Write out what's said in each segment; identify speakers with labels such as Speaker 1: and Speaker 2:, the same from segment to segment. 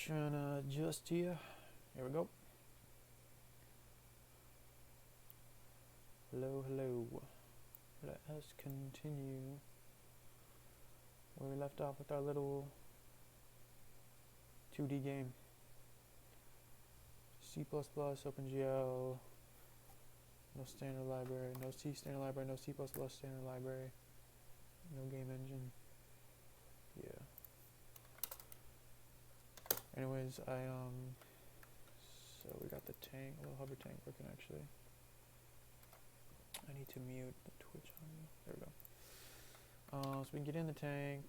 Speaker 1: trying to adjust here. Here we go. Hello, hello. Let us continue where we left off with our little 2D game. C++, OpenGL, no standard library, no C standard library, no C++ standard library, no game engine. Yeah. Anyways, so we got the tank, a little hover tank working actually. I need to mute the Twitch on me. There we go. So we can get in the tank,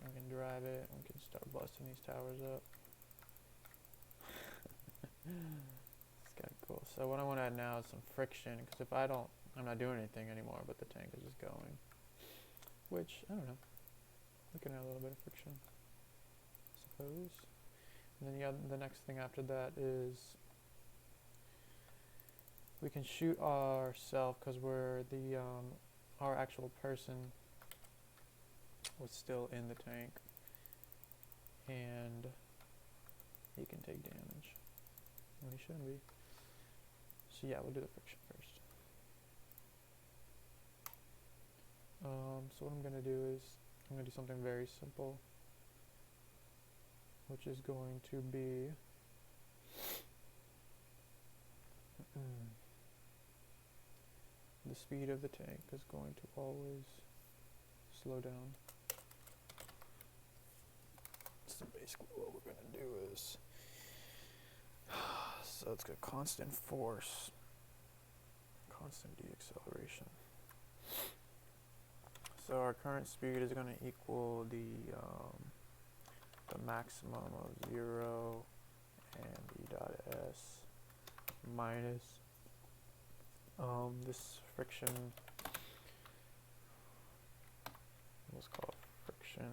Speaker 1: we can drive it, we can start busting these towers up. It's kind of cool. So what I want to add now is some friction, because if I'm not doing anything anymore, but the tank is just going. Which, I don't know. We can add a little bit of friction, I suppose. And then the next thing after that is we can shoot ourselves, because we're our actual person was still in the tank, and he can take damage when he shouldn't be. So yeah, we'll do the friction first. So what I'm gonna do is I'm gonna do something very simple, which is going to be the speed of the tank is going to always slow down. So basically what we're going to do is, so it's got constant force, constant deceleration. So our current speed is going to equal the maximum of 0 and e dot s minus this friction, let's call it friction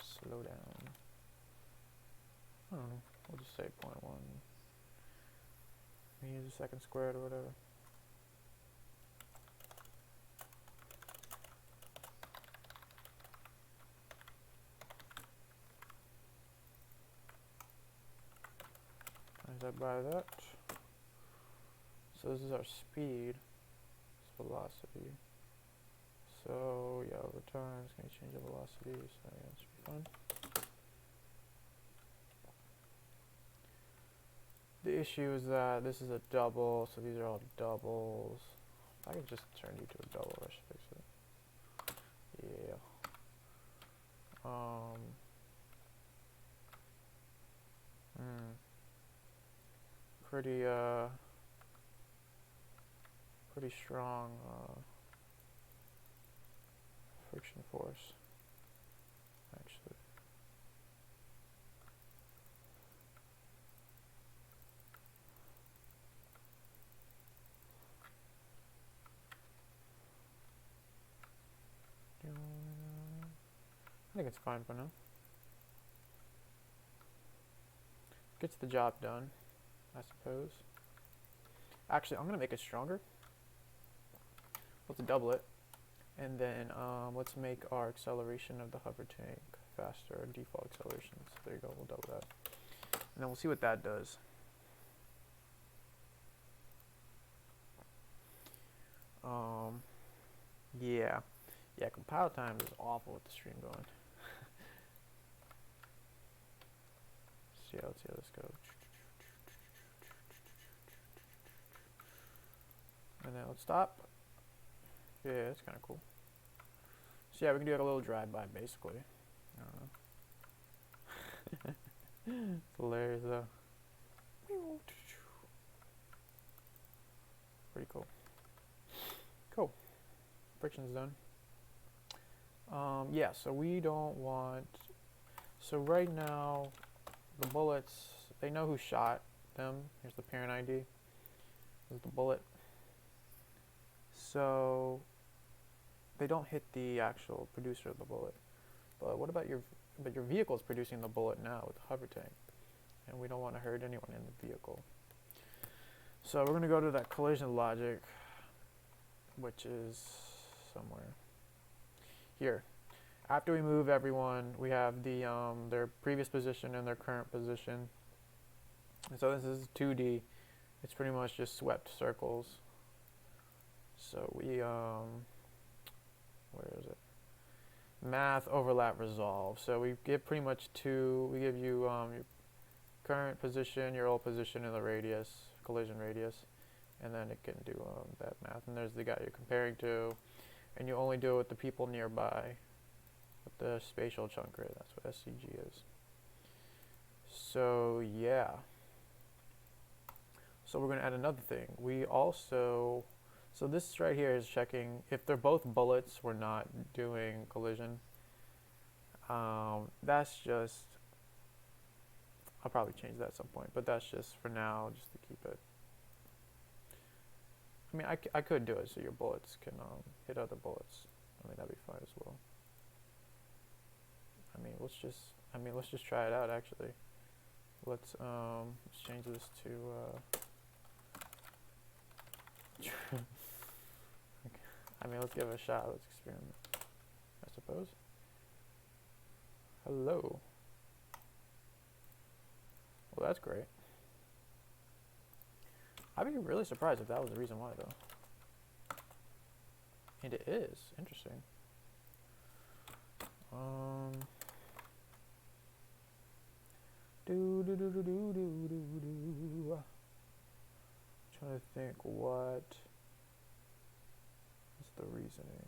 Speaker 1: slow down. I don't know, we'll just say 0.1 meters a second squared or whatever. Times that by that. So this is our speed, this velocity. So yeah, over time it's going to change the velocity, so yeah, that should be fun. The issue is that this is a double, so these are all doubles. If I could just turn you to a double, I should fix it. Yeah. Pretty strong friction force, actually. I think it's fine for now. Gets the job done, I suppose. Actually, I'm going to make it stronger. Let's double it. And then let's make our acceleration of the hover tank faster, default acceleration. So there you go, we'll double that. And then we'll see what that does. Yeah, compile time is awful with the stream going. Let's see how this goes. And then let's stop. Yeah, that's kind of cool. So yeah, we can do like a little drive-by basically. I don't know. It's hilarious though. Pretty cool. Cool. Friction's done. Yeah, so we don't want, so right now the bullets, they know who shot them. Here's the parent ID. Here's the bullet. So they don't hit the actual producer of the bullet. But what about your vehicle is producing the bullet now with the hover tank, and we don't want to hurt anyone in the vehicle. So we're going to go to that collision logic, which is somewhere here. After we move everyone, we have their previous position and their current position. And so this is 2D. It's pretty much just swept circles. So we where is it? Math overlap resolve. So we give pretty much we give you your current position, your old position, and the radius, collision radius, and then it can do that math. And there's the guy you're comparing to, and you only do it with the people nearby, with the spatial chunk grid. That's what SCG is. So yeah. So we're going to add another thing. We also, so this right here is checking if they're both bullets, we're not doing collision. That's just, I'll probably change that at some point, but that's just for now, just to keep it. I mean, I could do it so your bullets can hit other bullets. I mean, that'd be fine as well. I mean, let's just try it out actually. Let's change this to I mean, let's give it a shot. Let's experiment, I suppose. Hello. Well, that's great. I'd be really surprised if that was the reason why, though. And it is. Interesting. Trying to think what's the reasoning.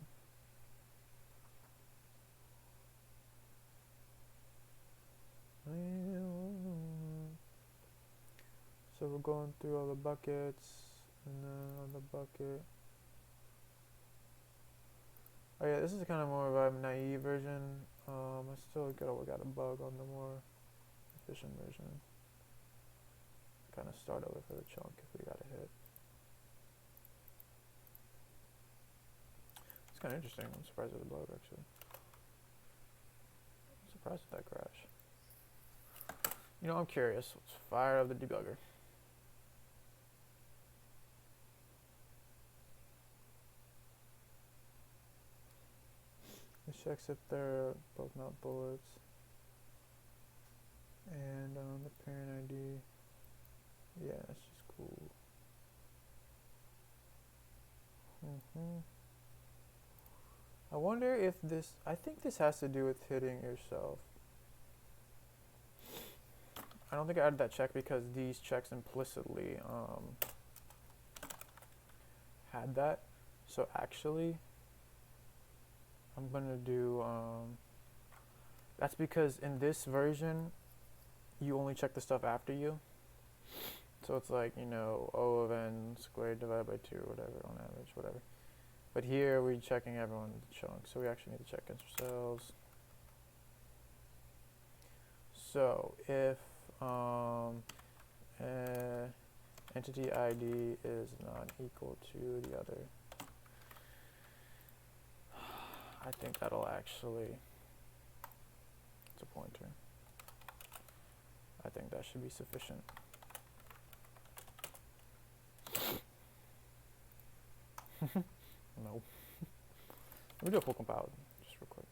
Speaker 1: So we're going through all the buckets, and then on the bucket. Oh yeah, this is kind of more of a naive version. I still got a bug on the more efficient version. Kind of start over for the chunk if we got a hit. It's kind of interesting. I'm surprised at the bug actually. I'm surprised at that crash. You know, I'm curious. Let's fire up the debugger. It checks if they're both not bullets. And the parent ID. Yeah, that's just cool. I wonder if this, I think this has to do with hitting yourself. I don't think I added that check because these checks implicitly had that. So actually, I'm gonna do, that's because in this version, you only check the stuff after you. So it's like, you know, O of n squared divided by 2 or whatever on average, whatever. But here we're checking everyone in the chunk, so we actually need to check against ourselves. So if entity ID is not equal to the other, I think that'll actually, it's a pointer. I think that should be sufficient. No. Let me do a full compile just real quick.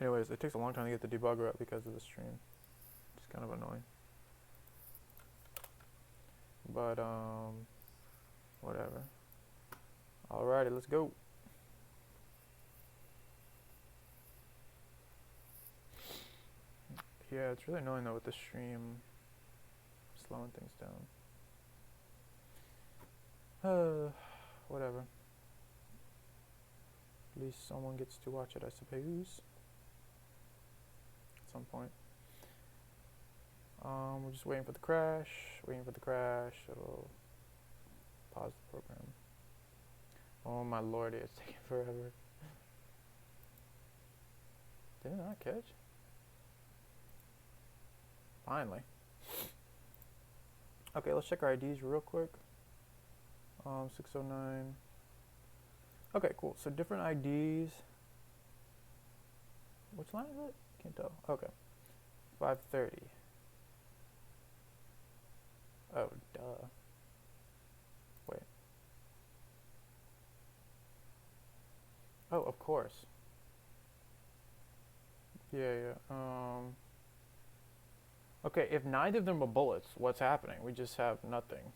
Speaker 1: Anyways, it takes a long time to get the debugger up because of the stream. It's kind of annoying. But whatever. Alrighty, let's go. Yeah, it's really annoying though with the stream slowing things down. Whatever. At least someone gets to watch it, I suppose. At some point. We're just waiting for the crash. It'll pause the program. Oh my lord, it's taking forever. Did it not catch? Finally. Okay, let's check our IDs real quick. 609. Okay, cool. So different IDs. Which line is it? Can't tell. Okay. 530. Oh, duh. Wait. of course. Yeah. Okay, if neither of them are bullets, what's happening? We just have nothing,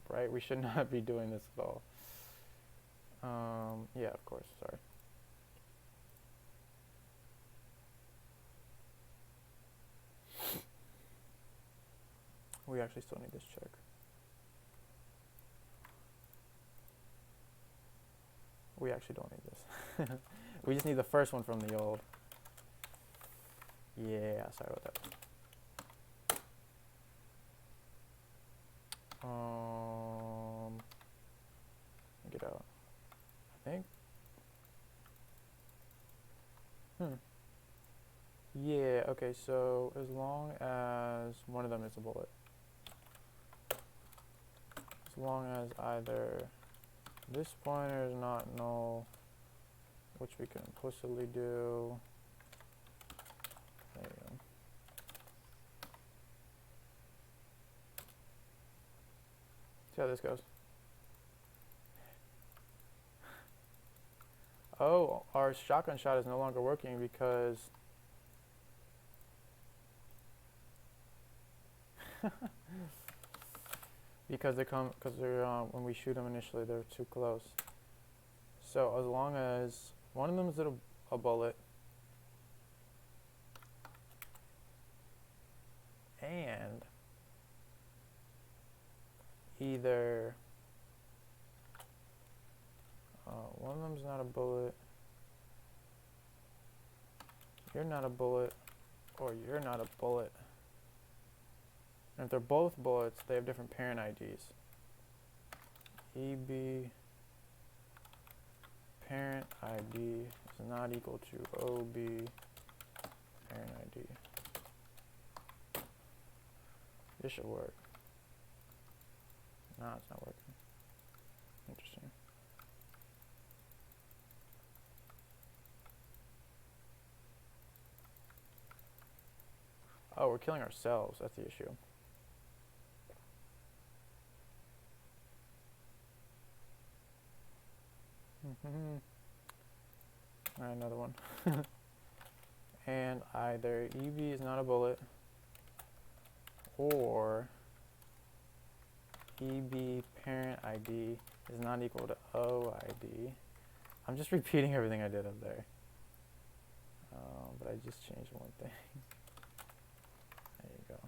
Speaker 1: right? We should not be doing this at all. Yeah, of course, sorry. We actually still need this check. We actually don't need this. We just need the first one from the old. Yeah, sorry about that. Get out. I think. Yeah, okay, so as long as one of them is a bullet. As long as either this pointer is not null, which we can implicitly do. There you go. See how this goes. Oh, our shotgun shot is no longer working because because they're when we shoot them initially they're too close. So as long as one of them is a bullet and either one of them's not a bullet, you're not a bullet, or you're not a bullet. And if they're both bullets, they have different parent IDs. EB parent ID is not equal to OB parent ID. This should work. No, it's not working. Interesting. Oh, we're killing ourselves. That's the issue. Alright, another one. And either EB is not a bullet or EB parent ID is not equal to OID. I'm just repeating everything I did up there. But I just changed one thing. There you go.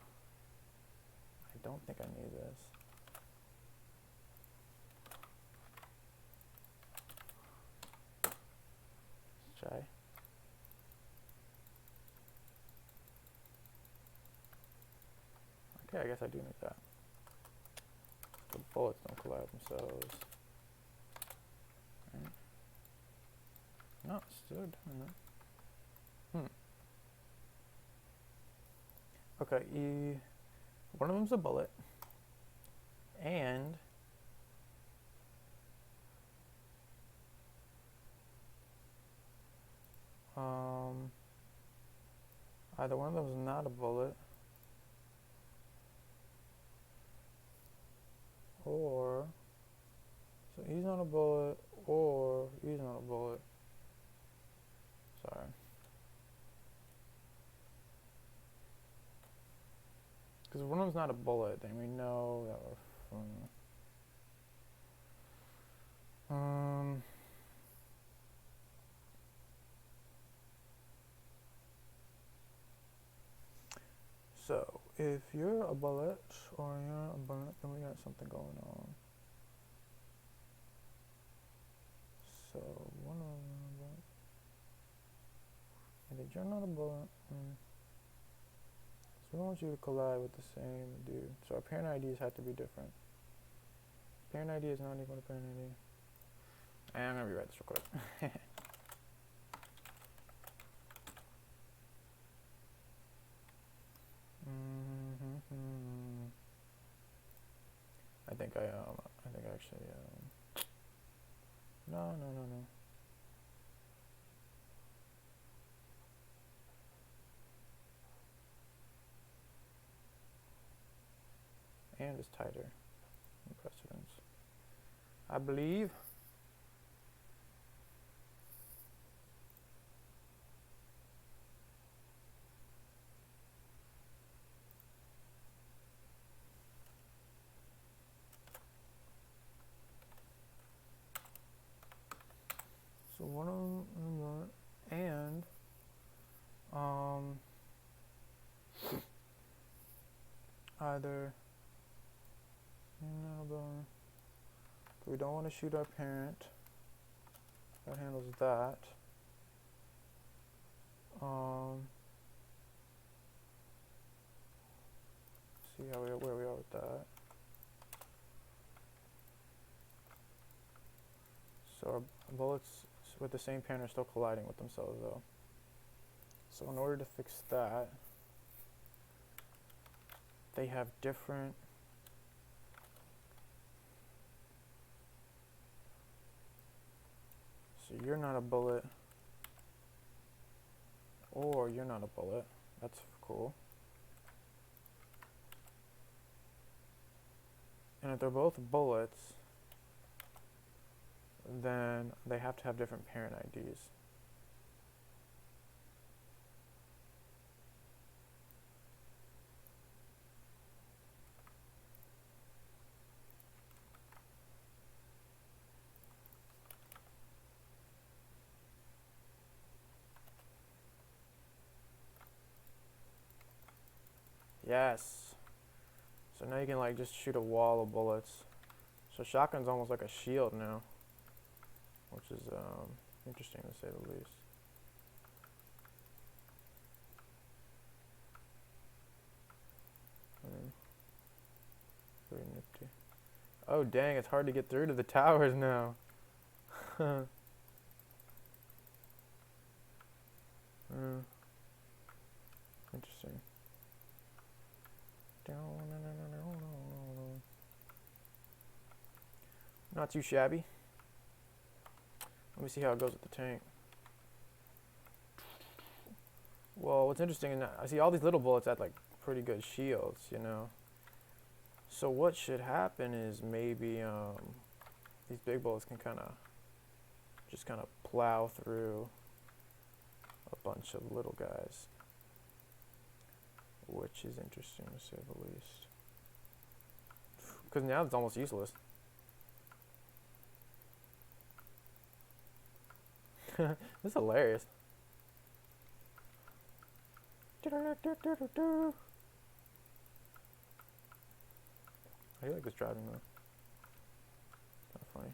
Speaker 1: I don't think I need this. Let's try. Okay, I guess I do need that. The bullets don't collide themselves. Right. No, it's still doing that. Okay, one of them's a bullet, and either one of them is not a bullet, or so he's not a bullet, or he's not a bullet. Sorry. Because if one of them's not a bullet, then we know that we're so if you're a bullet or you're a bullet, then we got something going on. So one of them, and if you're not a bullet, so we want you to collide with the same dude. So our parent IDs have to be different. Parent ID is not equal to parent ID. And I'm gonna rewrite this real quick. I think I actually no. And it's tighter in precedence, I believe. So one of them, and either we don't want to shoot our parent. That handles that. See where we are with that. So our bullets with the same parent are still colliding with themselves though. So in order to fix that, they have different so you're not a bullet or you're not a bullet. That's cool. And if they're both bullets, then they have to have different parent IDs. Yes. So now you can like just shoot a wall of bullets. So shotgun's almost like a shield now, which is interesting to say the least. Pretty nifty. Oh dang, it's hard to get through to the towers now. Interesting. Not too shabby. Let me see how it goes with the tank. Well, what's interesting is I see all these little bullets at like pretty good shields, you know. So what should happen is maybe these big bullets can just kind of plow through a bunch of little guys, which is interesting to say the least. Because now it's almost useless. This is hilarious. I do like this driving though. Kind of funny.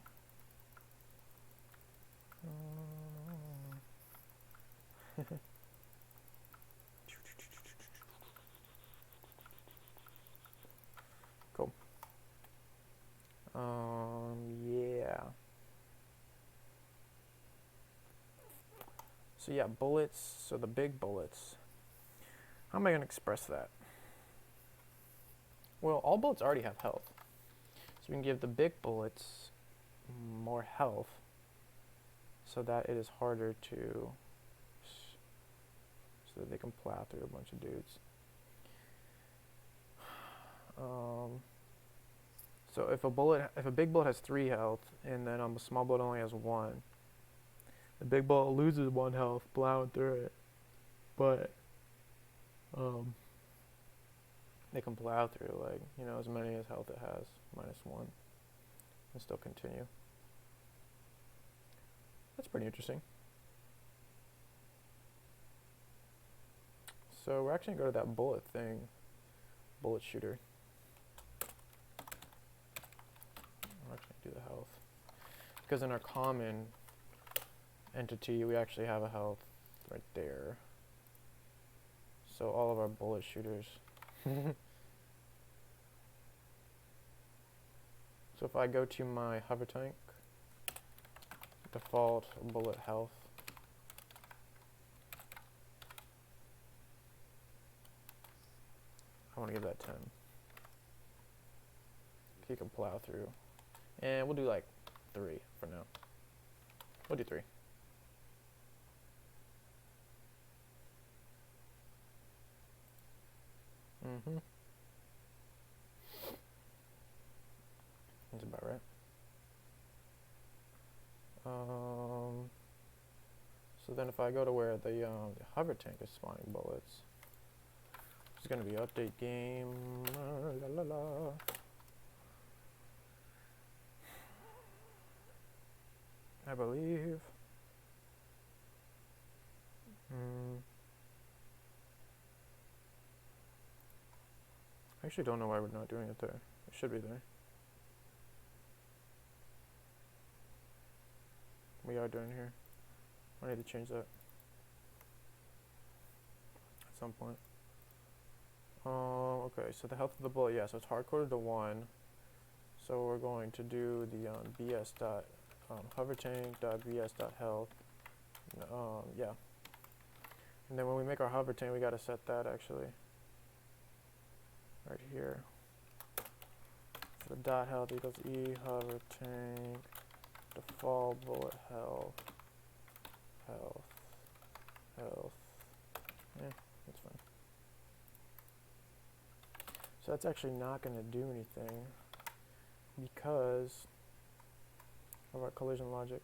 Speaker 1: Cool. Yeah. So yeah, bullets. So the big bullets. How am I going to express that? Well, all bullets already have health. So we can give the big bullets more health so that it is harder to, so that they can plow through a bunch of dudes. So if a big bullet has 3 health and then a small bullet only has 1, the big bullet loses 1 health plowing through it, but they can plow through like, you know, as many as health it has, -1, and still continue. That's pretty interesting. So we're actually going to go to that bullet thing, bullet shooter. We're actually going to do the health. Because in our common entity, we actually have a health right there. So all of our bullet shooters. So if I go to my hover tank, default bullet health, I want to give that 10. You can plow through. And we'll do like 3 for now. We'll do 3. That's about right. So then if I go to where the hover tank is spawning bullets, it's going to be update game, la la la. I believe. I actually don't know why we're not doing it there. It should be there. We are doing it here. I need to change that at some point. Okay, so the health of the bullet, yeah, so it's hard-coded to 1. So we're going to do the bs dot hover tank dot bs dot health. Yeah. And then when we make our hover tank, we gotta set that actually right here. So the dot health equals e hover tank default bullet health. Yeah, that's fine. So that's actually not going to do anything because of our collision logic.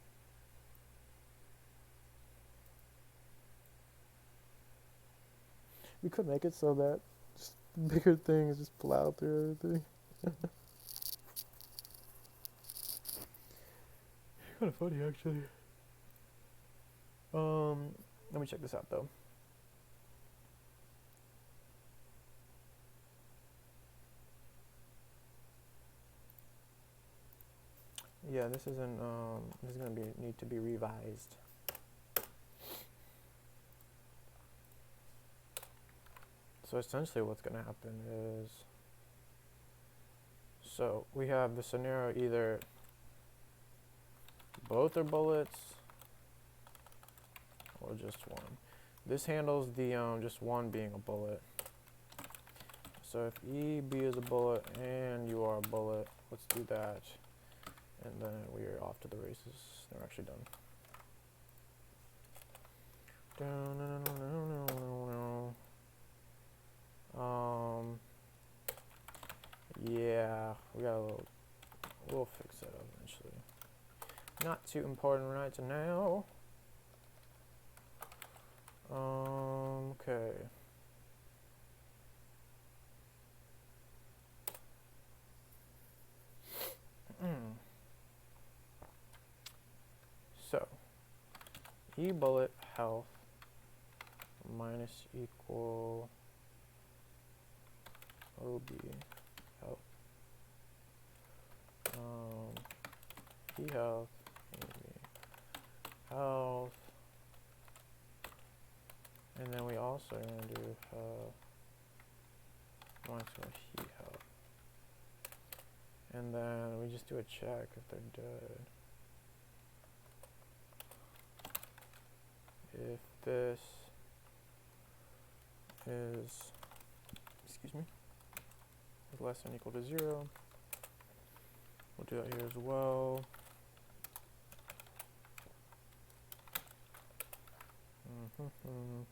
Speaker 1: We could make it so that just bigger things just plow through everything. Kind of funny actually. Let me check this out though. Yeah, this isn't. This is gonna need to be revised. So essentially, what's gonna happen is, so we have the scenario either both are bullets or just one. This handles the just one being a bullet. So if EB is a bullet and you are a bullet, let's do that. And then we are off to the races. They're actually done. Yeah, we'll fix that eventually. Not too important right now. Okay. So, E bullet health minus equal OB health. E health, OB health, and then we also are going to do health minus he health. And then we just do a check if they're dead. If this is, excuse me, is less than or equal to 0, we'll do that here as well. I'm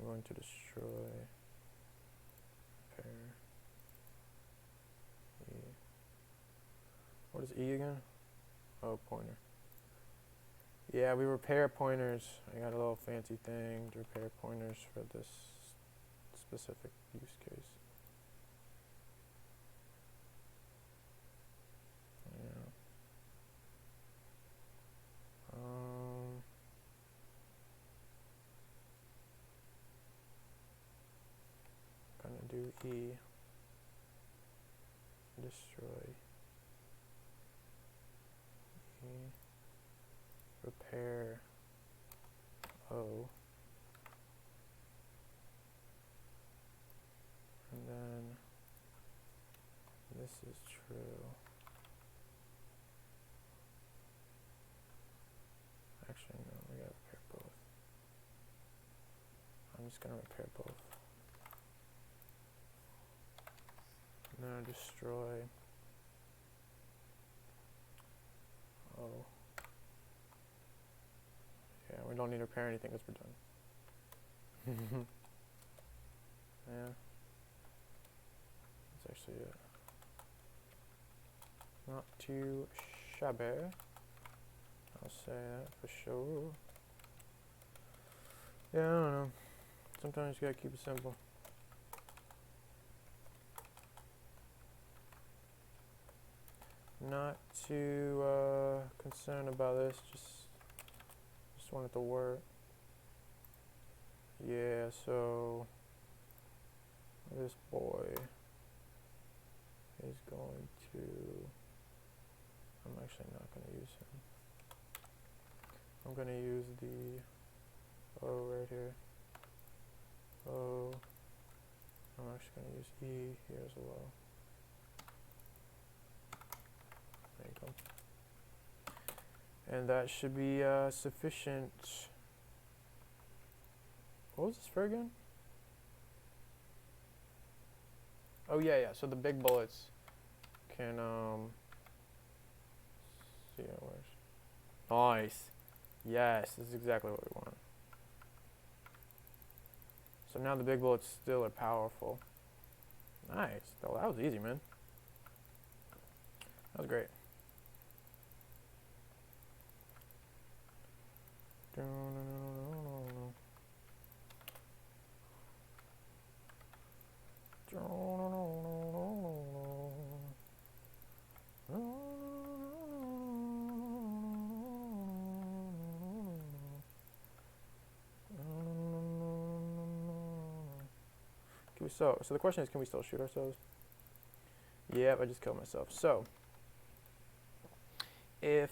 Speaker 1: going to destroy, repair, E. What is E again? Oh, pointer. Yeah, we repair pointers. I got a little fancy thing to repair pointers for this specific use case. Yeah. Gonna do E, destroy, E, repair, O, and then this is true. Actually, no, we gotta repair both. I'm just gonna repair both. And then destroy. Oh. Yeah, we don't need to repair anything because we're done. Yeah. That's actually it. Not too shabby. I'll say that for sure. Yeah, I don't know. Sometimes you gotta keep it simple. Not too concerned about this. Just want it to work. Yeah, so this boy is going to, I'm actually not going to use him. I'm going to use the O right here. O. I'm actually going to use E here as well. There you go. And that should be sufficient. What was this for again? Oh yeah, yeah. So the big bullets can see how it works. Nice. Yes, this is exactly what we want. So now the big bullets still are powerful. Nice. That was easy, man. That was great. So the question is, can we still shoot ourselves? Yep, I just killed myself. So if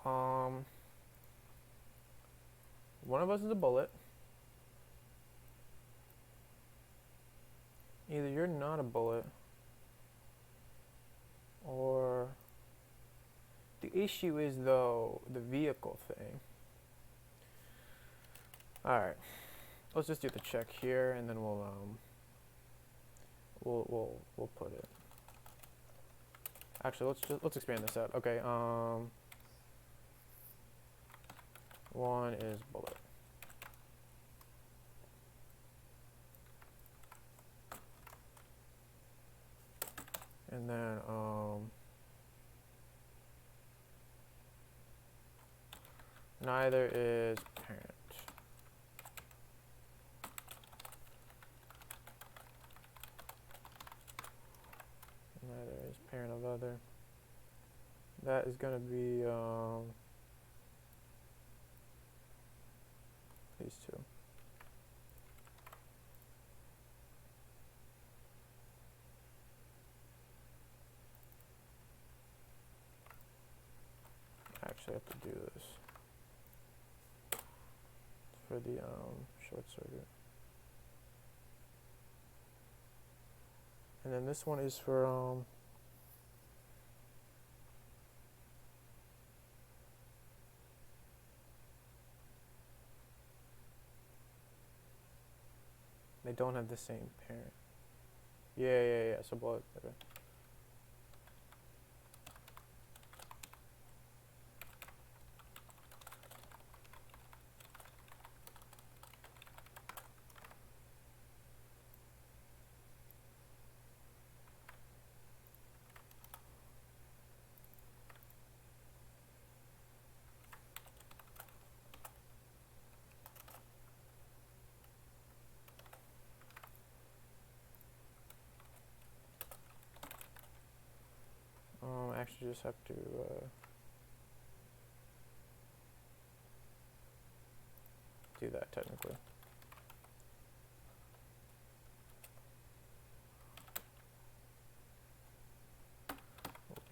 Speaker 1: one of us is a bullet, either you're not a bullet, or the issue is though the vehicle thing. All right, let's just do the check here, and then we'll put it. Actually, let's expand this out. Okay, one is bullet. And then neither is parent. Neither is parent of other. That is going to be these two. I actually have to do this for the short circuit. And then this one is for they don't have the same parent. Yeah. So bullet. Okay. Actually just have to do that technically.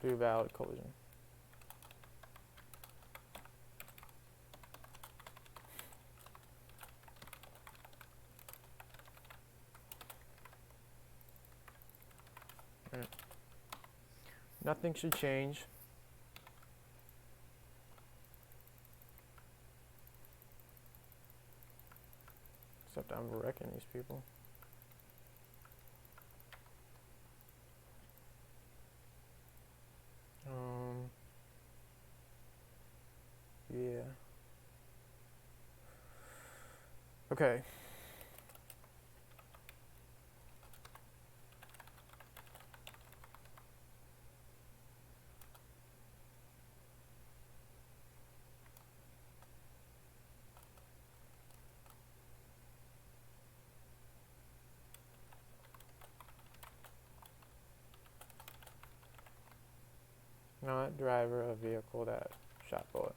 Speaker 1: We'll do valid collision. All right. Nothing should change. Except I'm wrecking these people. Yeah. Okay. Not driver of vehicle that shot bullet.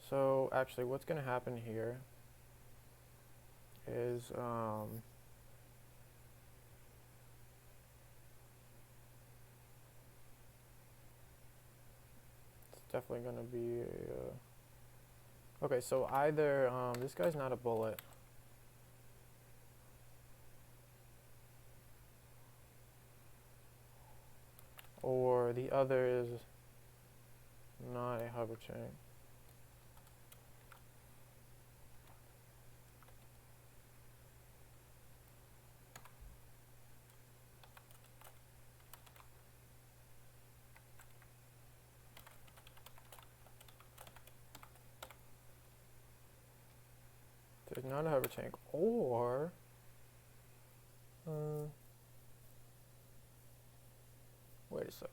Speaker 1: So actually what's going to happen here is it's definitely going to be a, okay, so either this guy's not a bullet, or the other is not a hover chain. There's not a hover tank, or wait a sec.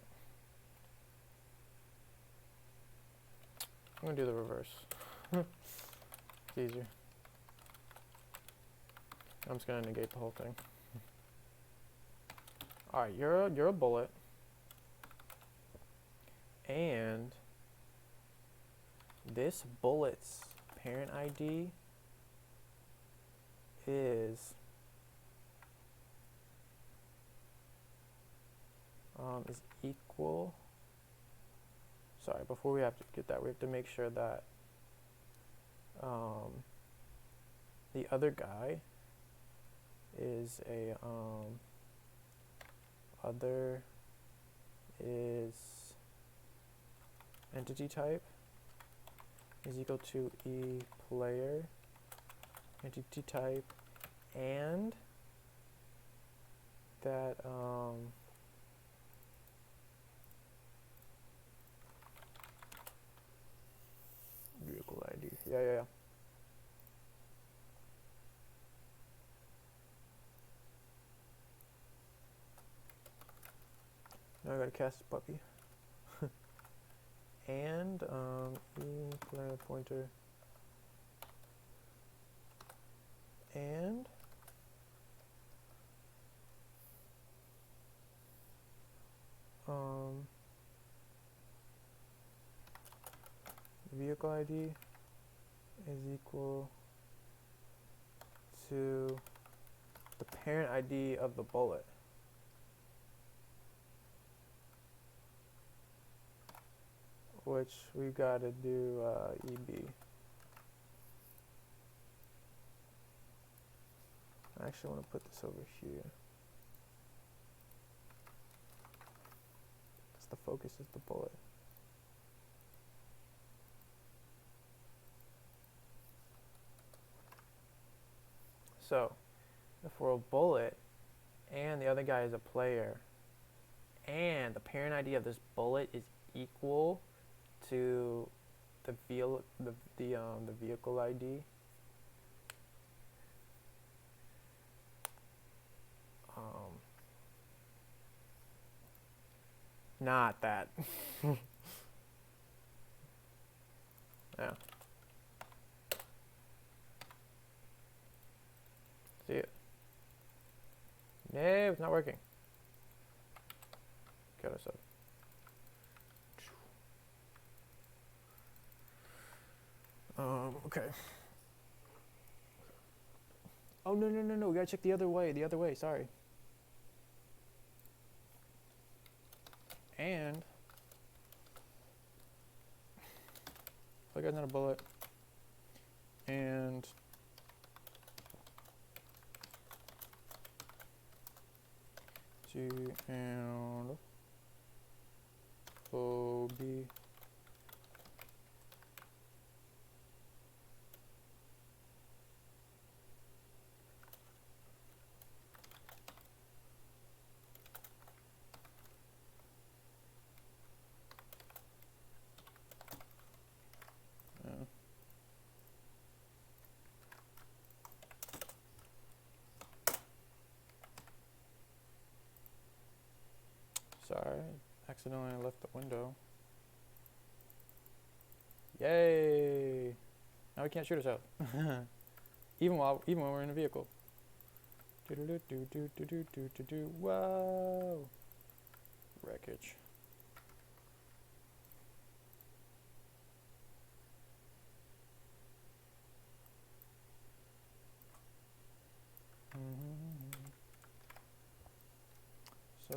Speaker 1: I'm gonna do the reverse. It's easier. I'm just gonna negate the whole thing. All right, you're a bullet, and this bullet's parent ID is equal. Sorry, before we have to get that, we have to make sure that the other guy is a other is entity type is equal to e player entity type, and that vehicle ID. Yeah. Now I gotta cast a puppy. And e player pointer and vehicle ID is equal to the parent ID of the bullet. Which we gotta do EB. I actually want to put this over here. Because the focus is the bullet. So, if we're a bullet and the other guy is a player, and the parent ID of this bullet is equal to the vehicle ID, not that. Yeah. See it? No, it's not working. Kill ourselves. Okay. Oh, no. We gotta check the other way, sorry. And look, that's not a bullet. And G and OB. Sorry, accidentally left the window. Yay! Now we can't shoot ourselves. even when we're in a vehicle. Whoa! Wreckage.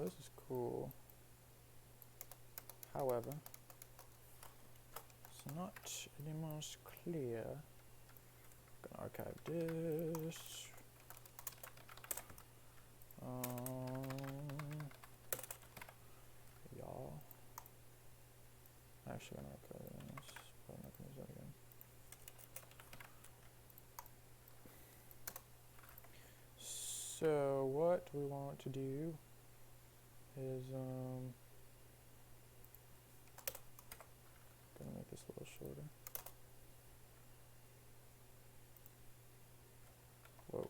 Speaker 1: this is cool. However, it's not any more clear. I'm gonna archive this. Y'all. I'm actually gonna archive this, but I'm not gonna use that again. So what we want to do is gonna make this a little shorter. Whoa.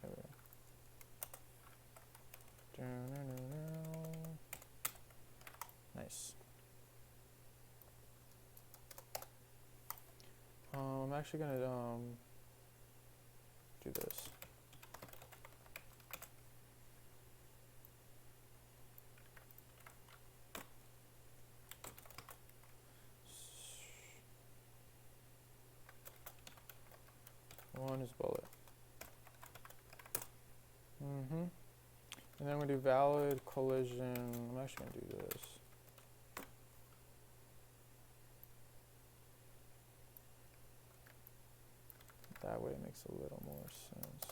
Speaker 1: There we go. Nice. I'm actually gonna do this. One is bullet. And then I'm gonna do valid collision. I'm actually gonna do this. That way it makes a little more sense.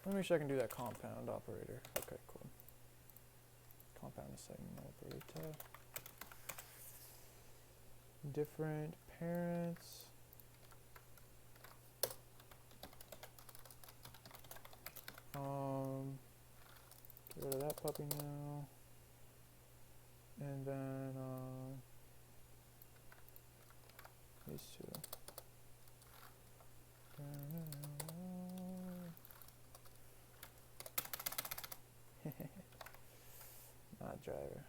Speaker 1: Let me make sure I can do that compound operator. Okay, cool. Compound segment operator. Different parents. Get rid of that puppy now. And then these two. Not driver.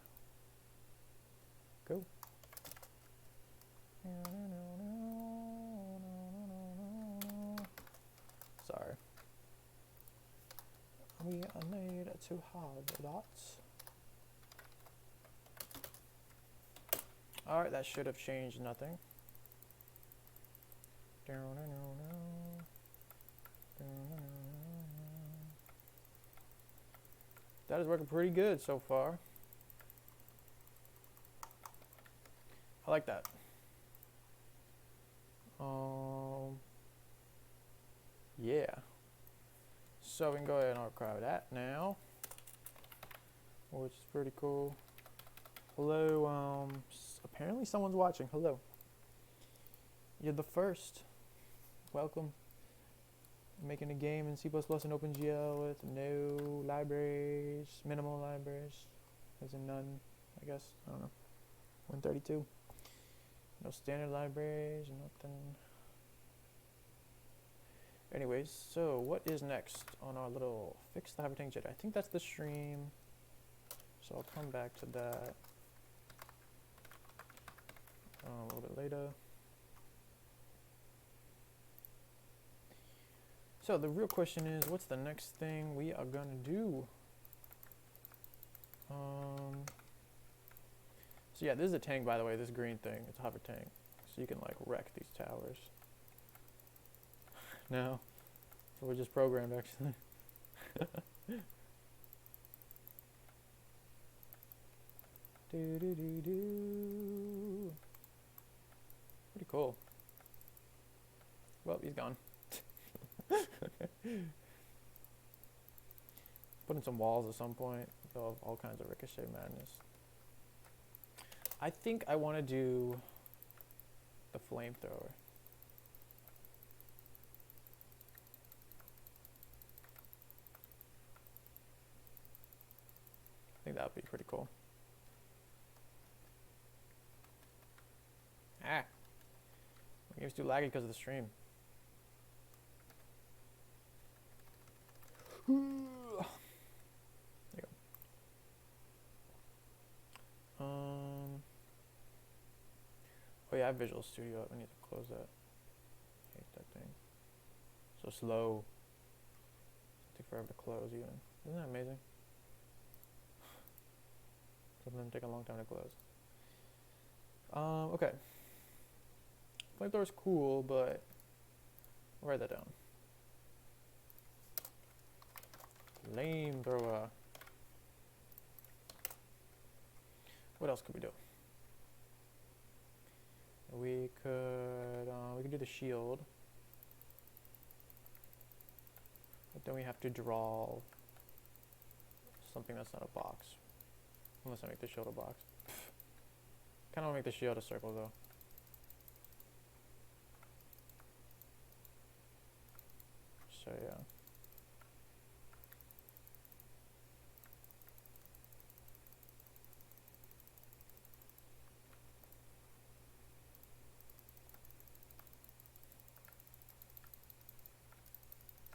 Speaker 1: Go. Sorry. We need to have dots. Alright, that should have changed nothing. That is working pretty good so far. I like that. Yeah. So we can go ahead and archive that now, which is pretty cool. Hello, apparently someone's watching. Hello. You're the first. Welcome. I'm making a game in C++ and OpenGL with no libraries, minimal libraries, as in none, I guess. I don't know. 132. No standard libraries, nothing. Anyways, so what is next on our little fix the hypertank jet? I think that's the stream. So I'll come back to that a little bit later. So the real question is, what's the next thing we are gonna do? So yeah, this is a tank, by the way, this green thing. It's a hover tank. So you can like wreck these towers. No. So we're just programmed actually. Pretty cool. Well, he's gone. Put in some walls at some point. They'll have all kinds of ricochet madness. I think I want to do the flamethrower. I think that would be pretty cool. Ah! My game's too laggy because of the stream. There you go. Oh yeah, I have Visual Studio up. I need to close that. I hate that thing. So slow. Take forever to close even. Isn't that amazing? Some of them take a long time to close. Okay. Flamethrower's cool, but I'll write that down. Flamethrower. What else could we do? We could do the shield. But then we have to draw something that's not a box. Unless I make the shield a box. Kinda wanna make the shield a circle though. So yeah.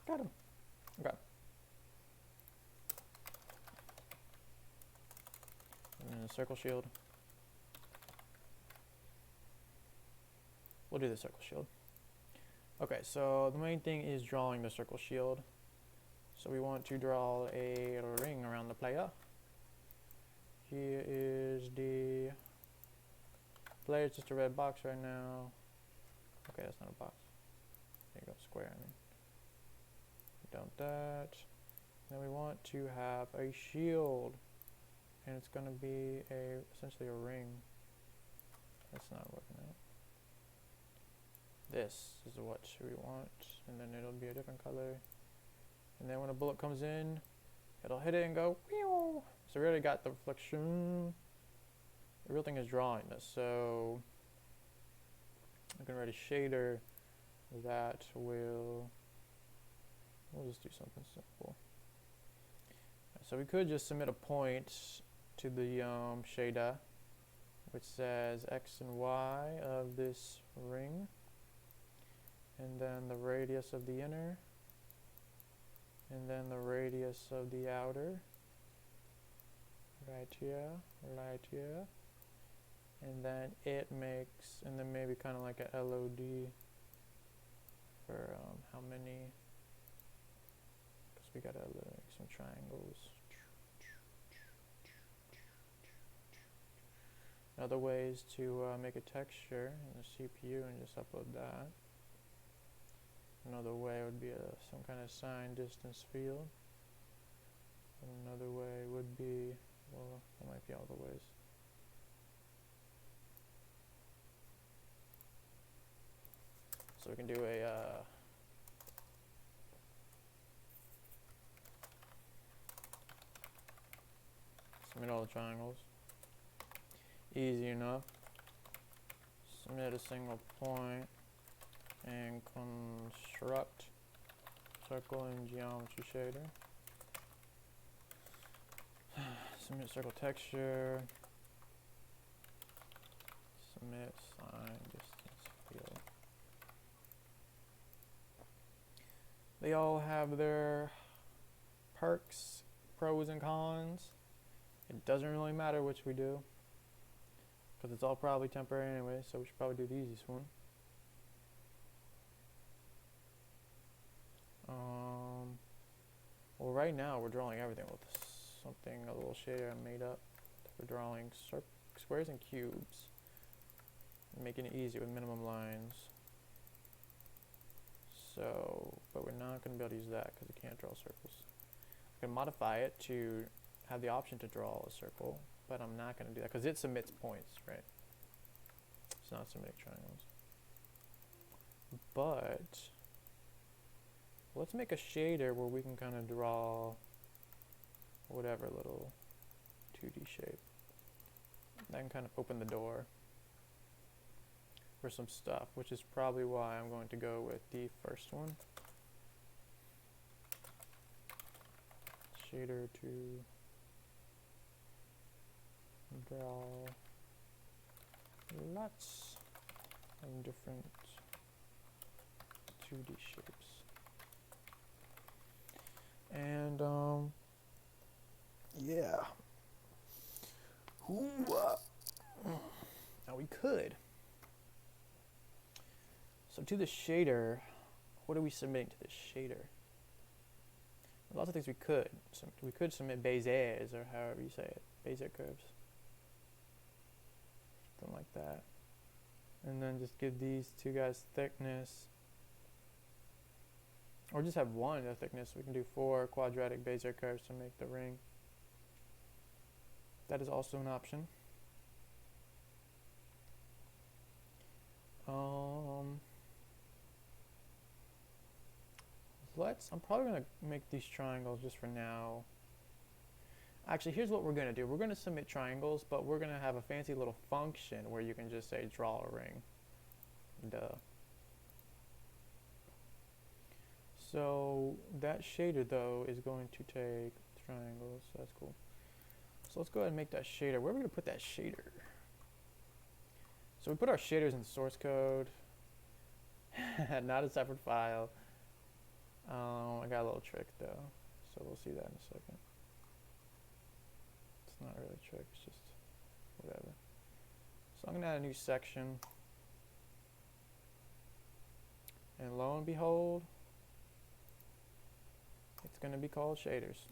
Speaker 1: Got him. Okay. And then a circle shield. We'll do the circle shield. Okay, so the main thing is drawing the circle shield. So we want to draw a ring around the player. Here is the player, it's just a red box right now. Okay, that's not a box. There you go, square, I mean. Done that. Then we want to have a shield. And it's going to be essentially a ring. That's not working out. This is what we want, and then it'll be a different color. And then when a bullet comes in, it'll hit it and go, pew! So we already got the reflection. The real thing is drawing this, so I can write a shader that will, we'll just do something simple. So we could just submit a point to the shader, which says X and Y of this ring. And then the radius of the inner, and then the radius of the outer, right here, and then it makes, and then maybe kind of like a LOD for how many, because we gotta make some triangles. Other ways to make a texture in the CPU and just upload that. Another way would be some kind of sign distance field. Another way would be, well, that might be all the ways. So we can do a submit all the triangles. Easy enough. Submit a single point. And construct circle in geometry shader. Submit circle texture. Submit sign distance field. They all have their perks, pros and cons. It doesn't really matter which we do, because it's all probably temporary anyway, so we should probably do the easiest one. Well, right now we're drawing everything with something, a little shader I made up for drawing squares and cubes, making it easy with minimum lines. So, but we're not going to be able to use that because we can't draw circles. I can modify it to have the option to draw a circle, but I'm not going to do that because it submits points, right? It's not submitting triangles. But let's make a shader where we can kind of draw whatever little 2D shape. That can kind of open the door for some stuff, which is probably why I'm going to go with the first one. Shader to draw lots of different 2D shapes. And yeah. Now we could. So to the shader, what are we submitting to the shader? Lots of things we could. So we could submit Béziers, or however you say it, Bézier curves. Something like that. And then just give these two guys thickness. Or just have one a thickness. We can do 4 quadratic Bezier curves to make the ring. That is also an option. I'm probably gonna make these triangles just for now. Actually, here's what we're gonna do. We're gonna submit triangles, but we're gonna have a fancy little function where you can just say draw a ring. Duh. So that shader though is going to take triangles, so that's cool. So let's go ahead and make that shader. Where are we gonna put that shader? So we put our shaders in source code, not a separate file. I got a little trick though, so we'll see that in a second. It's not really a trick, it's just whatever. So I'm gonna add a new section, and lo and behold, it's gonna be called shaders.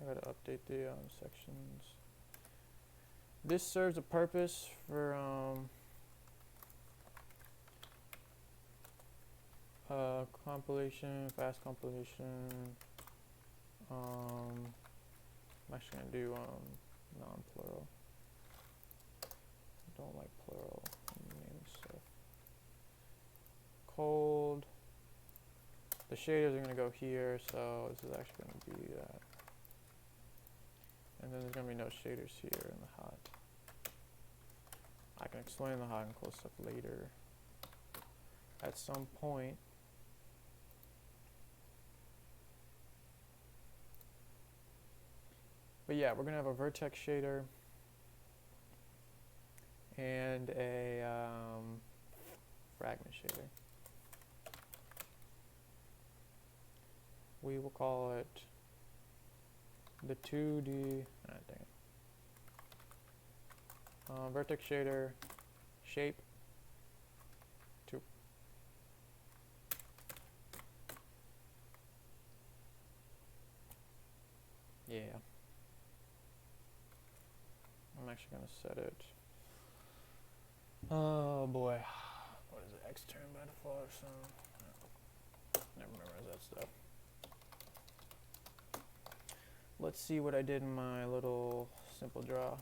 Speaker 1: I gotta update the sections. This serves a purpose for compilation, fast compilation. I'm actually gonna do non-plural. I don't like plural naming stuff. Cold. The shaders are gonna go here, so this is actually gonna be that. And then there's gonna be no shaders here in the hot. I can explain the hot and cold stuff later at some point. But yeah, we're gonna have a vertex shader and a fragment shader. We will call it the 2D, dang it. Vertex shader, shape 2. Yeah. I'm actually gonna set it. Oh boy. What is it? Extern by default or something? Never memorize that stuff. Let's see what I did in my little simple draw.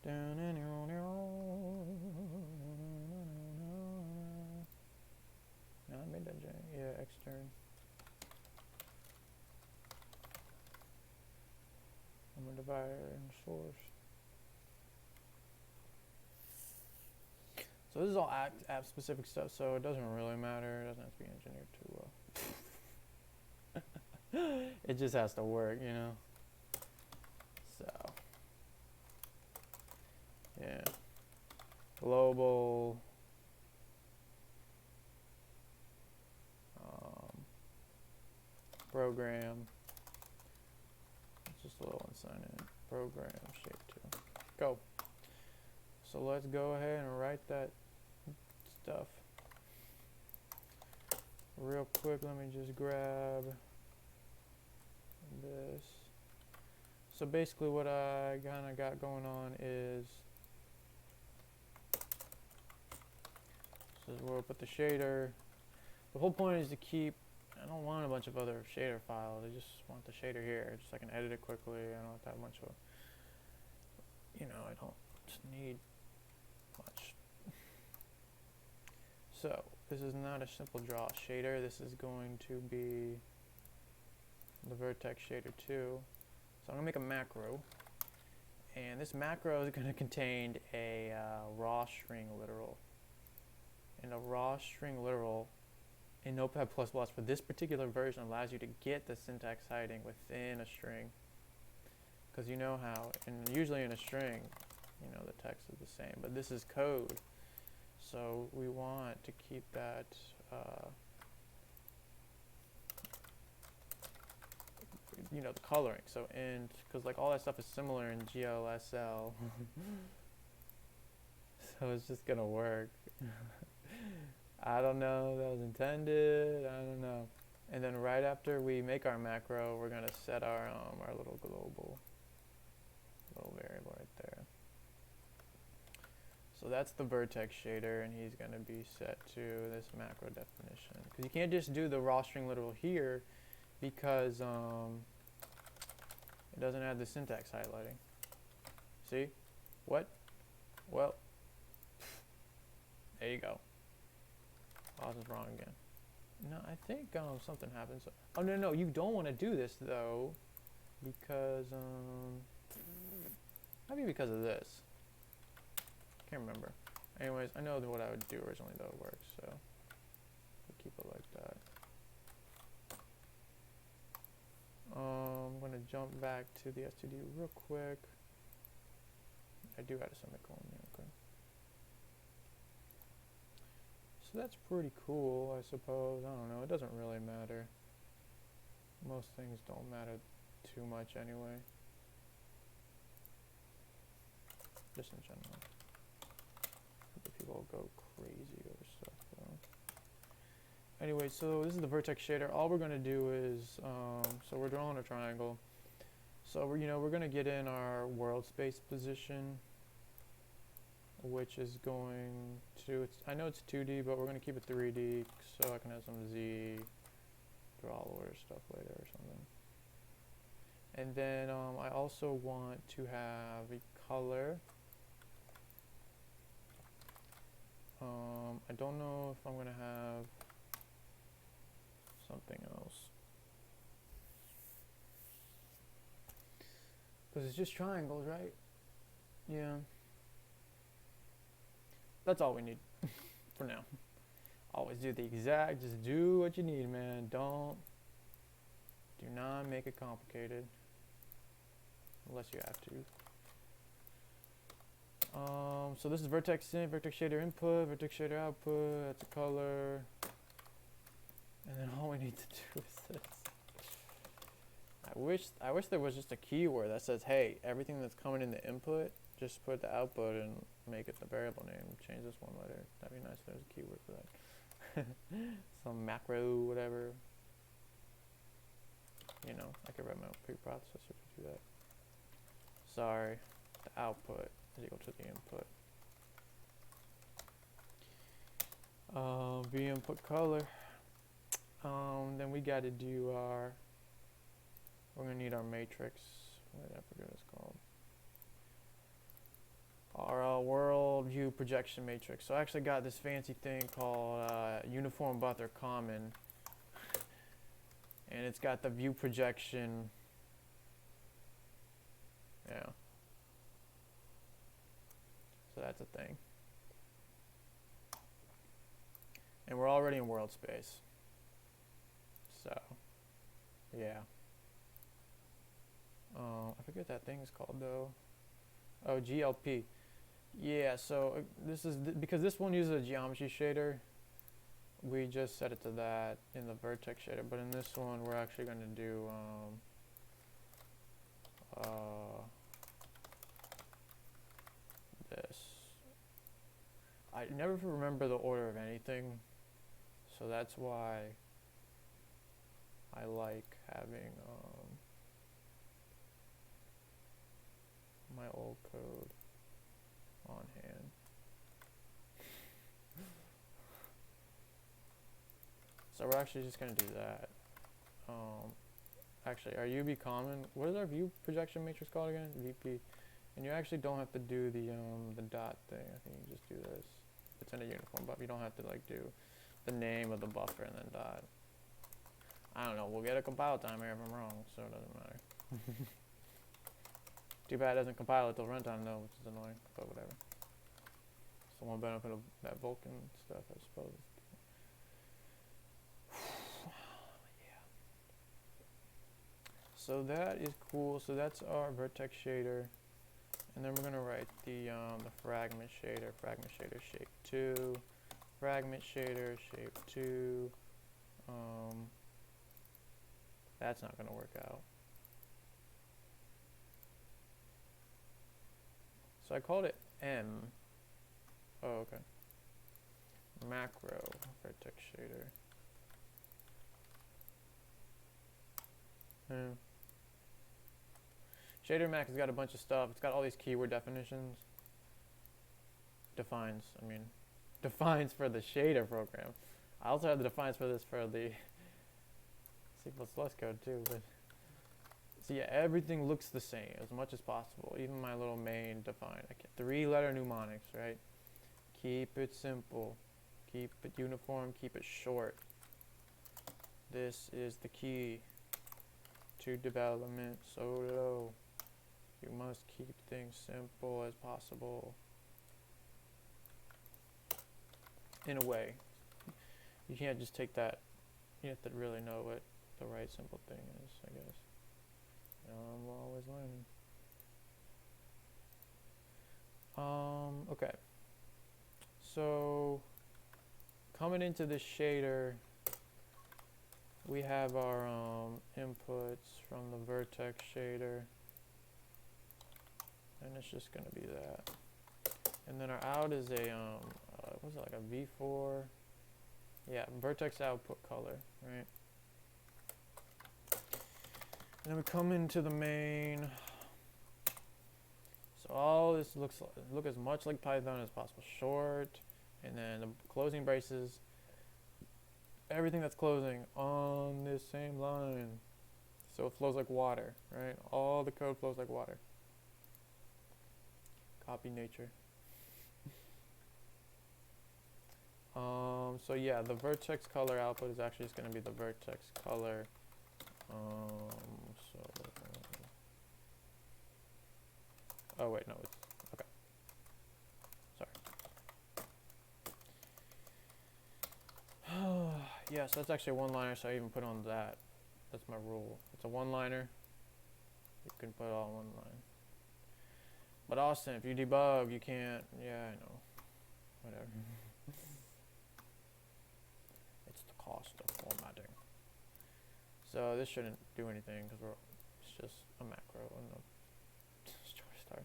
Speaker 1: No, I made that yeah, extern. I'm a divider and source. So this is all app specific stuff, so it doesn't really matter. It doesn't have to be engineered too well. It just has to work, you know. So yeah, global program. It's just a little unsigned in program shape 2. Go. So let's go ahead and write that stuff real quick. Let me just grab this. So basically what I kind of got going on is this is where we'll put the shader. The whole point is to keep, I don't want a bunch of other shader files. I just want the shader here, just so I can edit it quickly. I don't have much of, you know, I don't just need much. So this is not a simple draw shader. This is going to be the vertex shader 2. So I'm gonna make a macro, and this macro is gonna contain a raw string literal. And a raw string literal in Notepad++ for this particular version allows you to get the syntax hiding within a string. Because you know how, and usually in a string, you know, the text is the same, but this is code. So we want to keep that you know, the coloring. So, and because like all that stuff is similar in GLSL. So it's just gonna work. I don't know if that was intended, I don't know. And then right after we make our macro, we're gonna set our little global little variable right there. So that's the vertex shader, and he's gonna be set to this macro definition. Because you can't just do the raw string literal here, because it doesn't have the syntax highlighting. See? What? Well, there you go. Oh, this is wrong again. No, I think something happens. Oh no, you don't want to do this though, because maybe because of this. Can't remember. Anyways, I know what I would do originally though it works, so we'll keep it like that. I'm gonna jump back to the std real quick. I do have a semicolon there, okay. So that's pretty cool, I suppose. I don't know, it doesn't really matter. Most things don't matter too much anyway. Just in general. People go crazy over stuff though. Anyway, so this is the vertex shader. All we're gonna do is, so we're drawing a triangle. So we're gonna get in our world space position, which is going to, I know it's 2D, but we're gonna keep it 3D so I can have some Z draw order stuff later or something. And then I also want to have a color. I don't know if I'm gonna have something else, because it's just triangles, right? Yeah. That's all we need for now. Always do the exact, just do what you need, man. Do not make it complicated, unless you have to. So this is vertex in, vertex shader input, vertex shader output, that's a color. And then all we need to do is this. I wish there was just a keyword that says, hey, everything that's coming in the input, just put the output and make it the variable name. Change this one letter. That'd be nice if there's a keyword for that. Some macro, whatever. You know, I could write my own preprocessor to do that. Sorry, the output is equal to the input. V input color. Then we got to do our. We're gonna need our matrix. What did I forget what it's called? Our world view projection matrix. So I actually got this fancy thing called uniform buffer common, and it's got the view projection. Yeah. So that's a thing. And we're already in world space. So, yeah. I forget what that thing is called though. Oh, GLP. Yeah, so this is because this one uses a geometry shader. We just set it to that in the vertex shader, but in this one we're actually going to do this. I never remember the order of anything, so that's why I like having my old code on hand. So we're actually just going to do that. Actually, our UV common, what is our view projection matrix called again? VP. And you actually don't have to do the dot thing. I think you just do this. It's in a uniform buffer. You don't have to like do the name of the buffer and then dot. I don't know. We'll get a compile timer if I'm wrong, so it doesn't matter. Too bad it doesn't compile it till runtime though, which is annoying, but whatever. It's the one benefit of that Vulkan stuff, I suppose. Yeah. So that is cool. So that's our vertex shader. And then we're gonna write the fragment shader shape 2, fragment shader shape 2. That's not gonna work out. So I called it M, Oh, okay. Macro vertex shader. Hmm. Shader Mac has got a bunch of stuff. It's got all these keyword definitions. Defines for the shader program. I also have the defines for this for the C++ code too, but so yeah, everything looks the same as much as possible. Even my little main define. I get 3-letter mnemonics, right? Keep it simple, keep it uniform, keep it short. This is the key to development solo. You must keep things simple as possible. In a way, you can't just take that. You have to really know what the right simple thing is, I guess. I'm always learning. Okay. So coming into this shader, we have our inputs from the vertex shader, and it's just gonna be that. And then our out is a what's it, like a V4? Yeah, vertex output color, right? And then we come into the main. So all this look as much like Python as possible. Short, and then the closing braces. Everything that's closing on this same line. So it flows like water, right? All the code flows like water. Copy nature. So yeah, the vertex color output is actually just going to be the vertex color. Oh wait, no, it's okay. Sorry. Yes, that's actually a one-liner, so I even put on that. That's my rule. It's a one-liner. You can put all one line. But Austin, if you debug, you can't. Yeah, I know. Whatever. It's the cost of formatting. So this shouldn't do anything because it's just a macro and a star.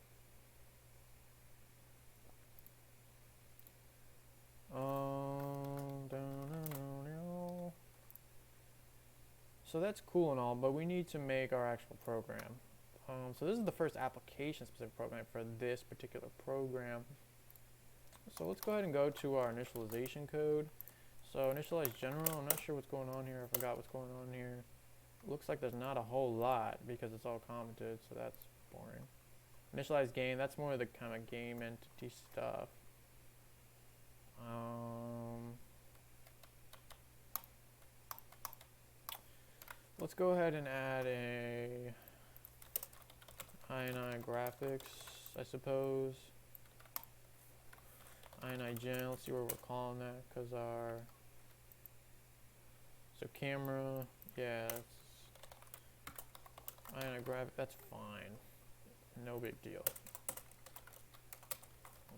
Speaker 1: So that's cool and all, but we need to make our actual program. So this is the first application-specific program for this particular program. So let's go ahead and go to our initialization code. So initialize general. I'm not sure what's going on here. I forgot what's going on here. Looks like there's not a whole lot because it's all commented, so that's boring. Initialize game. That's more of the kind of game entity stuff. Let's go ahead and add a INI graphics, I suppose. INI gen, let's see what we're calling that, because so camera, yeah, INI graphic, that's fine. No big deal.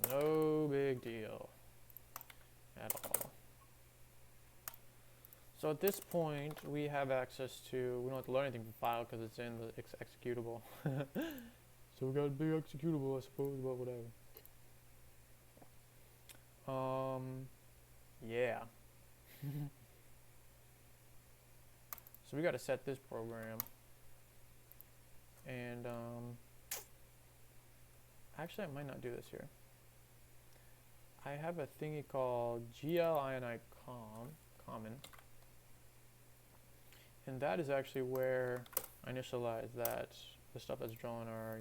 Speaker 1: No big deal at all. So at this point, we have access to, we don't have to learn anything from file because it's in the executable. So we got a big executable, I suppose, but whatever. Yeah. So we got to set this program. And, actually I might not do this here. I have a thingy called GL common. And that is actually where I initialize that, the stuff that's drawn are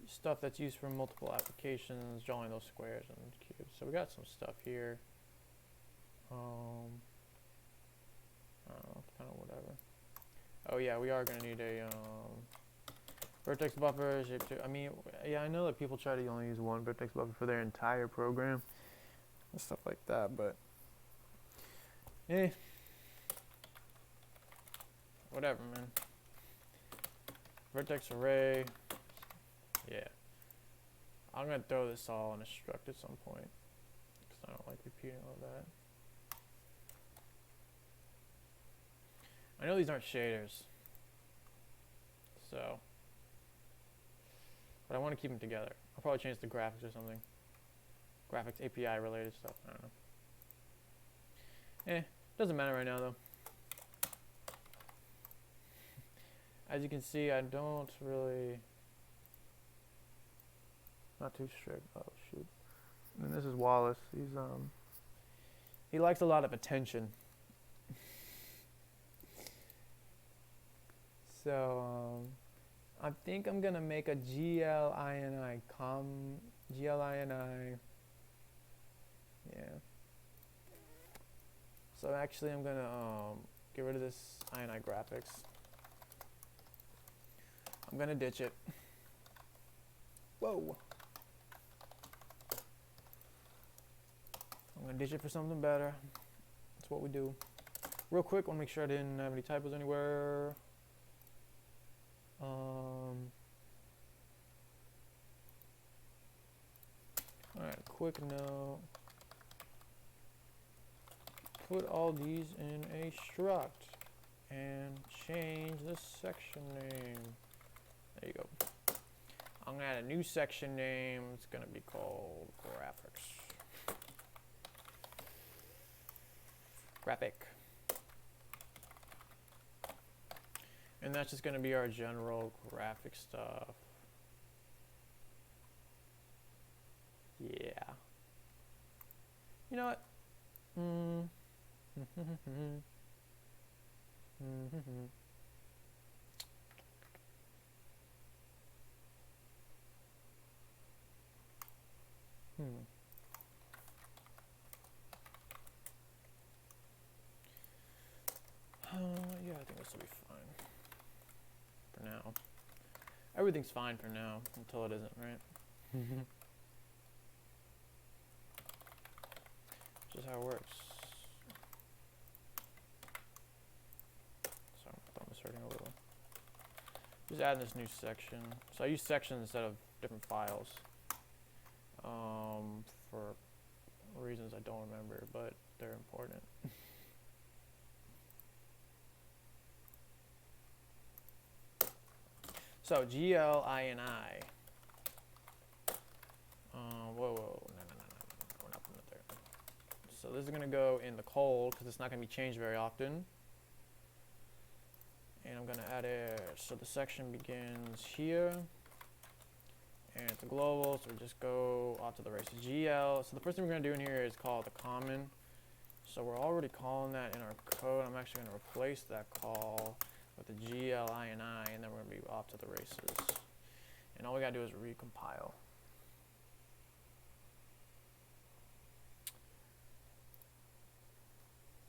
Speaker 1: stuff that's used for multiple applications, drawing those squares and cubes. So we got some stuff here. I don't know, kind of whatever. Oh yeah, we are gonna need a vertex buffer, shape 2. I mean, yeah, I know that people try to only use one vertex buffer for their entire program and stuff like that, but whatever, man. Vertex array. Yeah. I'm gonna throw this all in a struct at some point because I don't like repeating all that. I know these aren't shaders, so, but I want to keep them together. I'll probably change the graphics or something. graphics API related stuff. I don't know. Doesn't matter right now though. As you can see, I don't really, not too strict. Oh shoot. And this is Wallace. He likes a lot of attention. So I think I'm gonna make a GLINI GLINI. Yeah. So actually, I'm gonna get rid of this INI graphics. I'm gonna ditch it. Whoa. I'm gonna ditch it for something better. That's what we do. Real quick, I wanna make sure I didn't have any typos anywhere. Alright, quick note. Put all these in a struct and change the section name. There you go. I'm gonna add a new section name. It's gonna be called graphics. Graphic. And that's just gonna be our general graphic stuff. Yeah. You know what? Yeah, I think this will be fine for now. Everything's fine for now until it isn't, right? Just how it works. Sorry, my thumb is hurting a little. Just adding this new section. So I use sections instead of different files. For reasons I don't remember, but they're important. So GLINI. Whoa, no, we're not putting it there. So this is gonna go in the cold because it's not gonna be changed very often. And I'm gonna add it, so the section begins here. And it's a global, so we just go off to the races. GL, so the first thing we're gonna do in here is call the common. So we're already calling that in our code. I'm actually gonna replace that call with the GLINI, and then we're gonna be off to the races. And all we gotta do is recompile.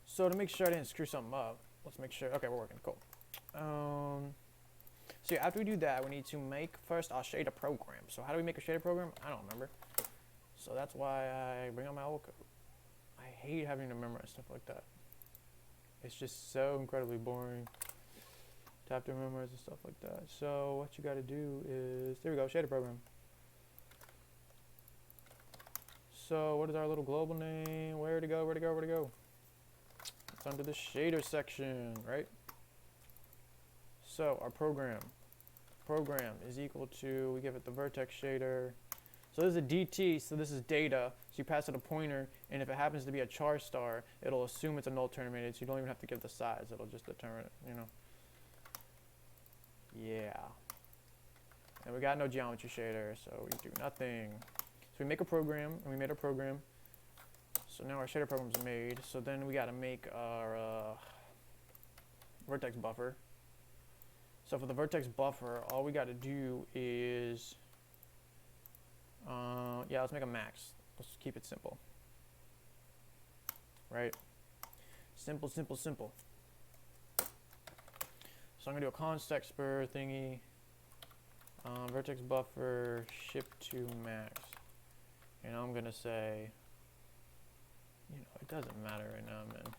Speaker 1: So to make sure I didn't screw something up, let's make sure, okay, we're working, cool. So yeah, after we do that, we need to make first our shader program. So how do we make a shader program? I don't remember. So that's why I bring up my old code. I hate having to memorize stuff like that. It's just so incredibly boring to have to memorize and stuff like that. So what you gotta do is, there we go, shader program. So what is our little global name? Where to go, where to go, where to go? It's under the shader section, right? So our program is equal to, we give it the vertex shader. So this is a DT, so this is data. So you pass it a pointer, and if it happens to be a char star, it'll assume it's a null terminated, so you don't even have to give the size. It'll just determine it, you know. Yeah. And we got no geometry shader, so we do nothing. So we make a program, and we made a program. So now our shader program's made. So then we gotta make our vertex buffer. So for the vertex buffer, all we got to do is, yeah, let's make a max. Let's keep it simple. Right? Simple, simple, simple. So I'm going to do a const expr thingy. Vertex buffer ship to max. And I'm going to say, you know, it doesn't matter right now, man.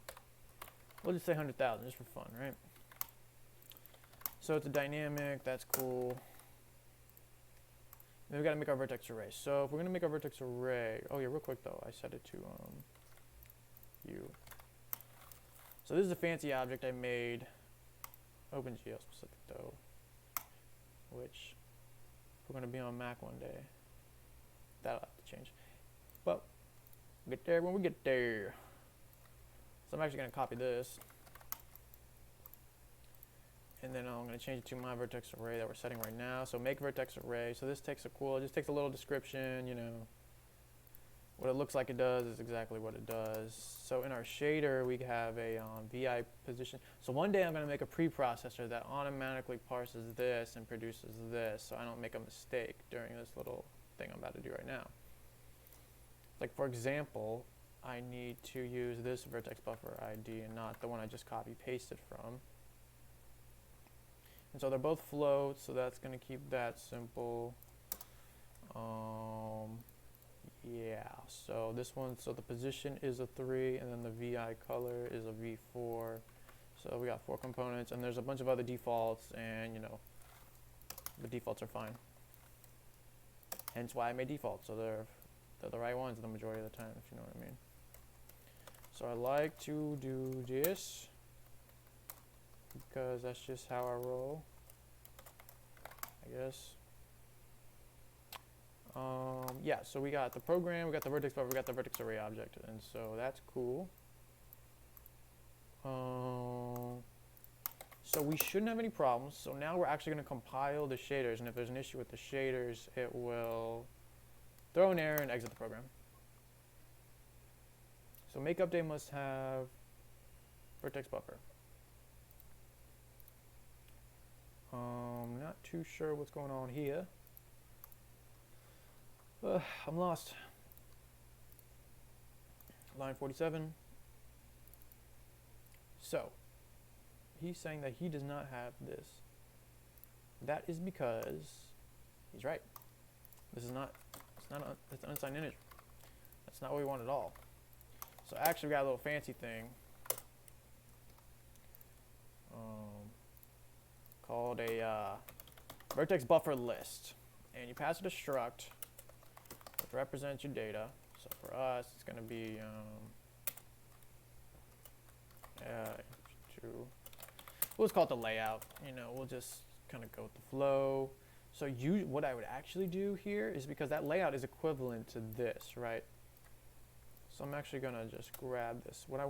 Speaker 1: We'll just say 100,000 just for fun, right? So it's a dynamic, that's cool. Then we gotta make our vertex array. So if we're gonna make our vertex array, oh yeah, real quick though, I set it to U. So this is a fancy object I made, OpenGL specific though, which if we're gonna be on Mac one day, that'll have to change. But Get there when we get there. So I'm actually going to copy this. And then I'm going to change it to my vertex array that we're setting right now. So make vertex array. So this takes it just takes a little description, you know. What it looks like it does is exactly what it does. So in our shader, we have a VI position. So one day I'm going to make a preprocessor that automatically parses this and produces this, so I don't make a mistake during this little thing I'm about to do right now. Like for example, I need to use this vertex buffer ID and not the one I just copy pasted from. And so they're both floats, so that's going to keep that simple. Yeah, so this one, so the position is a 3, and then the VI color is a V4. So we got 4 components, and there's a bunch of other defaults, and you know, the defaults are fine. Hence why I made defaults, so they're the right ones the majority of the time, if you know what I mean. So I like to do this, because that's just how I roll, I guess. Yeah, so we got the program, we got the vertex buffer, we got the vertex array object, and so that's cool. So we shouldn't have any problems. So now we're actually going to compile the shaders, and if there's an issue with the shaders, it will throw an error and exit the program. So make update must have vertex buffer. Not too sure what's going on here. I'm lost. Line 47. So, he's saying that he does not have this. That is because he's right. This is not, it's an unsigned integer. That's not what we want at all. So actually we got a little fancy thing called a vertex buffer list. And you pass it a struct which represents your data. So for us, it's going to be we'll just call it the layout. You know, we'll just kind of go with the flow. So what I would actually do here is, because that layout is equivalent to this, right? So I'm actually going to just grab this. What I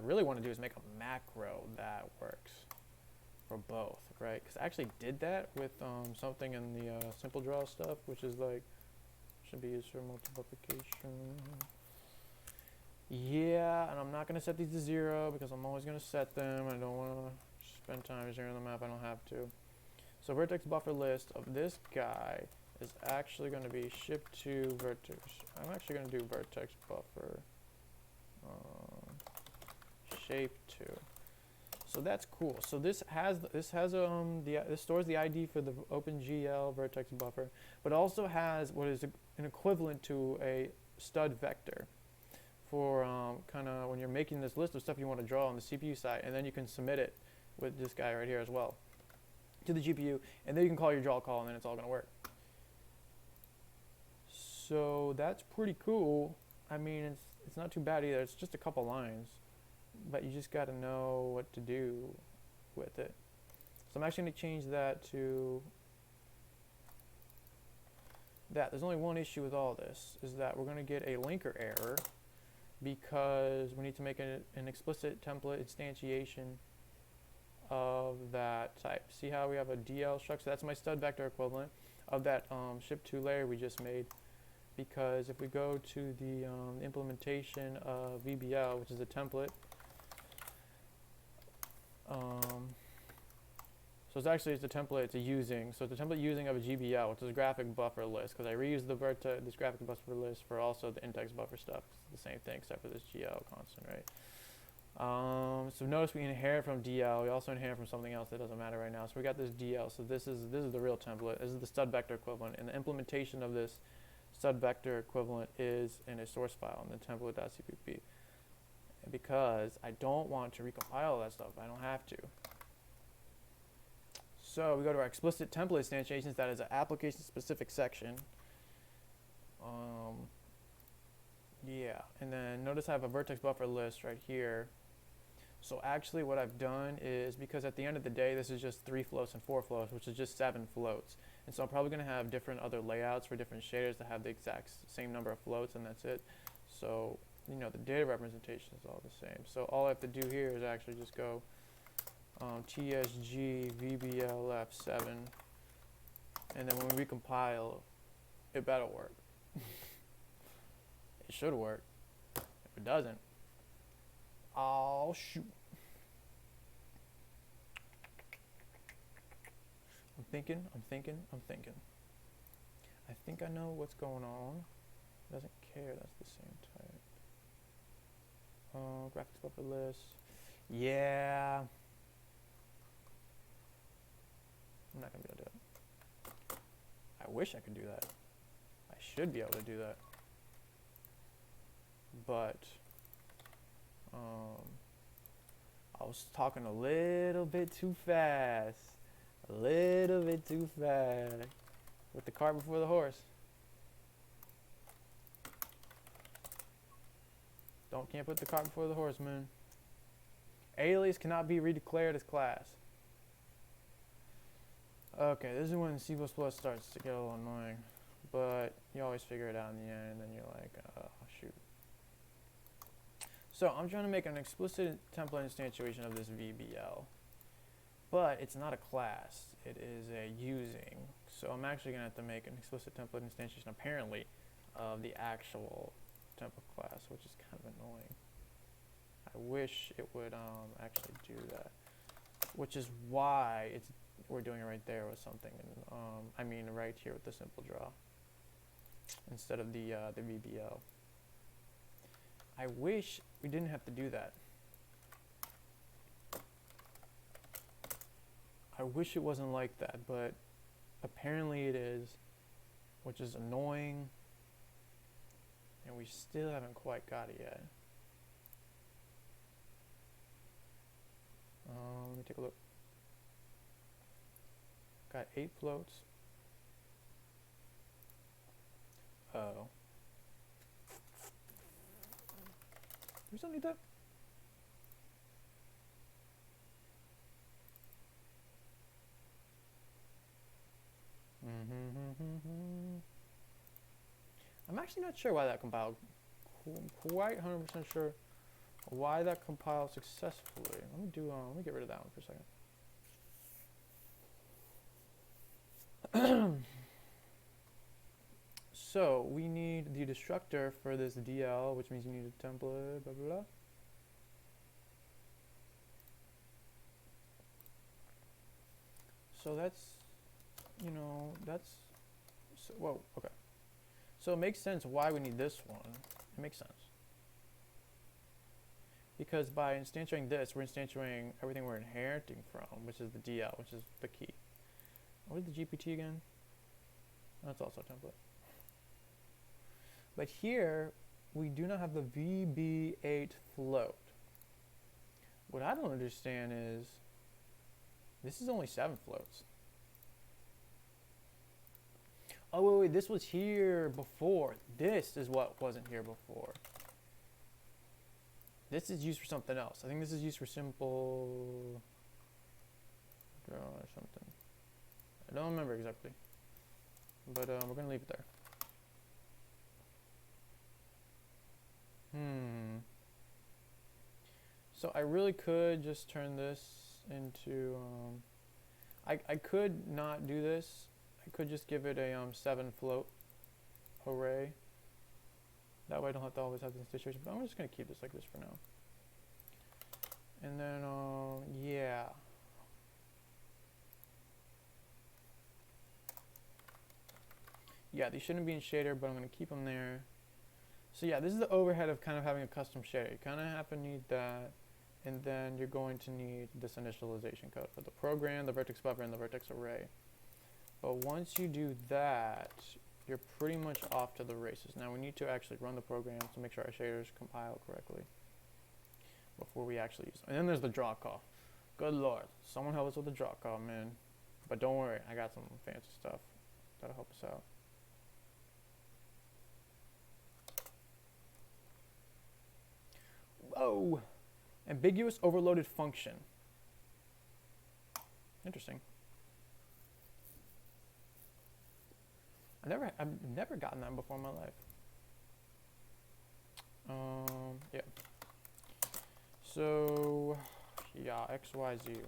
Speaker 1: really want to do is make a macro that works for both, right? Because I actually did that with something in the simple draw stuff, which is like, should be used for multiplication. Yeah, and I'm not going to set these to 0 because I'm always going to set them. I don't want to spend time zeroing them out if I don't have to. So vertex buffer list of this guy is actually going to be ship to vertex. I'm actually going to do vertex buffer shape 2. So that's cool. So this stores the ID for the OpenGL vertex buffer, but also has what is an equivalent to a stud vector for kind of when you're making this list of stuff you want to draw on the CPU side, and then you can submit it with this guy right here as well to the GPU, and then you can call your draw call, and then it's all going to work. So that's pretty cool. I mean, it's not too bad either. It's just a couple lines, but you just got to know what to do with it. So I'm actually going to change that to that. There's only one issue with all this, is that we're going to get a linker error because we need to make an explicit template instantiation of that type. See how we have a DL struct? So that's my stud vector equivalent of that ship2 layer we just made. Because if we go to the implementation of VBL, which is a template, so it's the template it's using. So it's a template using of a GBL, which is a graphic buffer list, because I reused this graphic buffer list for also the index buffer stuff. It's the same thing except for this GL constant, right? So notice we inherit from DL. We also inherit from something else that doesn't matter right now. So we got this DL. So this is the real template. This is the stud vector equivalent, and the implementation of this stud vector equivalent is in a source file in the template.cpp. Because I don't want to recompile all that stuff. I don't have to. So we go to our explicit template instantiations. That is an application-specific section. Yeah, and then notice I have a vertex buffer list right here. So actually what I've done is, because at the end of the day, this is just 3 floats and 4 floats, which is just 7 floats. And so I'm probably going to have different other layouts for different shaders that have the exact same number of floats, and that's it. So you know, the data representation is all the same. So all I have to do here is actually just go TSG VBLF7, and then when we recompile, it better work. It should work. If it doesn't, oh shoot. I'm thinking. I think I know what's going on. Doesn't care, that's the same type. Graphics buffer list. Yeah. I'm not gonna be able to do it. I wish I could do that. I should be able to do that. But I was talking a little bit too fast. A little bit too fast. With the cart before the horse. Can't put the cart before the horse, man. Alias cannot be redeclared as class. Okay, this is when C++ starts to get a little annoying. But you always figure it out in the end, and then you're like, oh, shoot. So I'm trying to make an explicit template instantiation of this VBL. But it's not a class, it is a using. So I'm actually going to have to make an explicit template instantiation, apparently, of the actual template class, which is kind of annoying. I wish it would actually do that, which is why we're doing it right there with something, and I mean right here with the simple draw instead of the VBL. I wish we didn't have to do that. I wish it wasn't like that, but apparently it is, which is annoying. And we still haven't quite got it yet. Let me take a look. Got 8 floats. Oh. We still need that? I'm actually not sure why that compiled. I'm quite 100% sure why that compiled successfully. Let me get rid of that one for a second. So we need the destructor for this DL, which means you need a template, blah blah blah. So that's, you know, that's, so, whoa, okay. So it makes sense why we need this one. It makes sense. Because by instantiating this, we're instantiating everything we're inheriting from, which is the DL, which is the key. What is the GPT again? That's also a template. But here, we do not have the VB8 float. What I don't understand is, this is only 7 floats. Oh, wait, this was here before. This is what wasn't here before. This is used for something else. I think this is used for simple draw or something. I don't remember exactly. But we're going to leave it there. So I really could just turn this into... I could not do this. I could just give it a 7 float array. That way I don't have to always have this situation, but I'm just going to keep this like this for now. And then, yeah. Yeah, these shouldn't be in shader, but I'm going to keep them there. So yeah, this is the overhead of kind of having a custom shader. You kind of have to need that, and then you're going to need this initialization code for the program, the vertex buffer, and the vertex array. But once you do that, you're pretty much off to the races. Now we need to actually run the program to make sure our shaders compile correctly before we actually use them. And then there's the draw call. Good lord, someone help us with the draw call, man. But don't worry, I got some fancy stuff that'll help us out. Whoa! Ambiguous overloaded function. Interesting. I've never gotten that before in my life. Yeah. So, yeah, X, Y, Z, 1.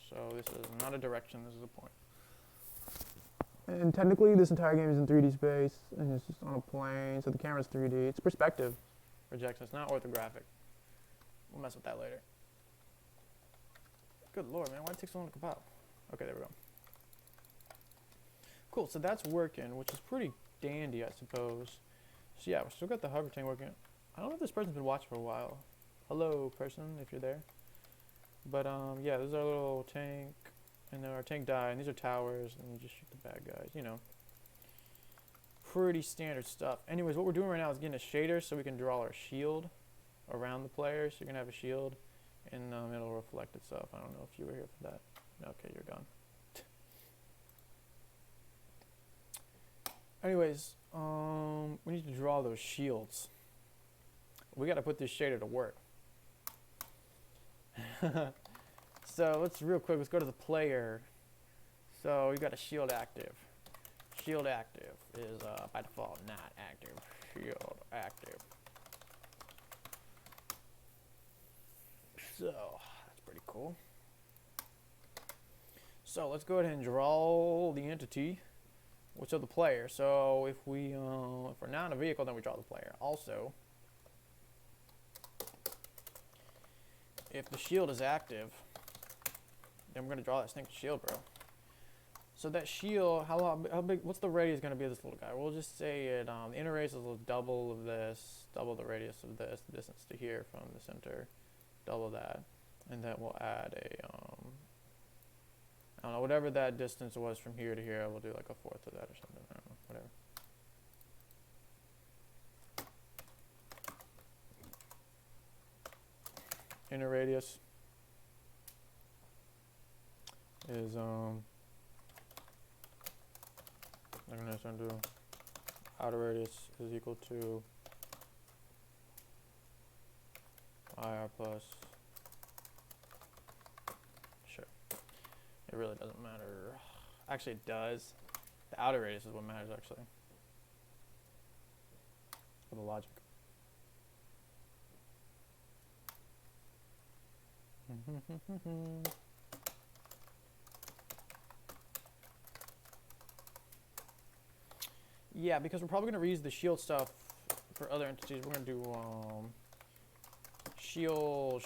Speaker 1: So this is not a direction, this is a point. And technically, this entire game is in 3D space, and it's just on a plane, so the camera's 3D. It's perspective projection, it's not orthographic. We'll mess with that later. Good lord, man, why did it take so long to compile? Okay, there we go. Cool, so that's working, which is pretty dandy, I suppose. So yeah, we still got the hover tank working. I don't know if this person's been watching for a while. Hello, person, if you're there. But yeah, this is our little tank, and then our tank died, and these are towers, and you just shoot the bad guys, you know. Pretty standard stuff. Anyways, what we're doing right now is getting a shader so we can draw our shield around the player. So you're gonna have a shield, and it'll reflect itself. I don't know if you were here for that. Okay, you're gone. Anyways, we need to draw those shields. We gotta put this shader to work. So let's real quick, let's go to the player. So we got a shield active. Shield active is by default not active. Shield active. So that's pretty cool. So let's go ahead and draw the entity, which is the player. So if we're not in a vehicle, then we draw the player. Also, if the shield is active, then we're gonna draw that stinking shield, bro. So that shield, how big? What's the radius gonna be of this little guy? We'll just say it. The inner radius is double of this, double the radius of this, the distance to here from the center, double that, and then we'll add a I don't know, whatever that distance was from here to here. We'll do like a fourth of that or something. I don't know, whatever. Inner radius is I'm gonna do outer radius is equal to IR plus. Sure. It really doesn't matter. Actually, it does. The outer radius is what matters, actually, for the logic. Yeah, because we're probably going to reuse the shield stuff for other entities. We're going to do shield.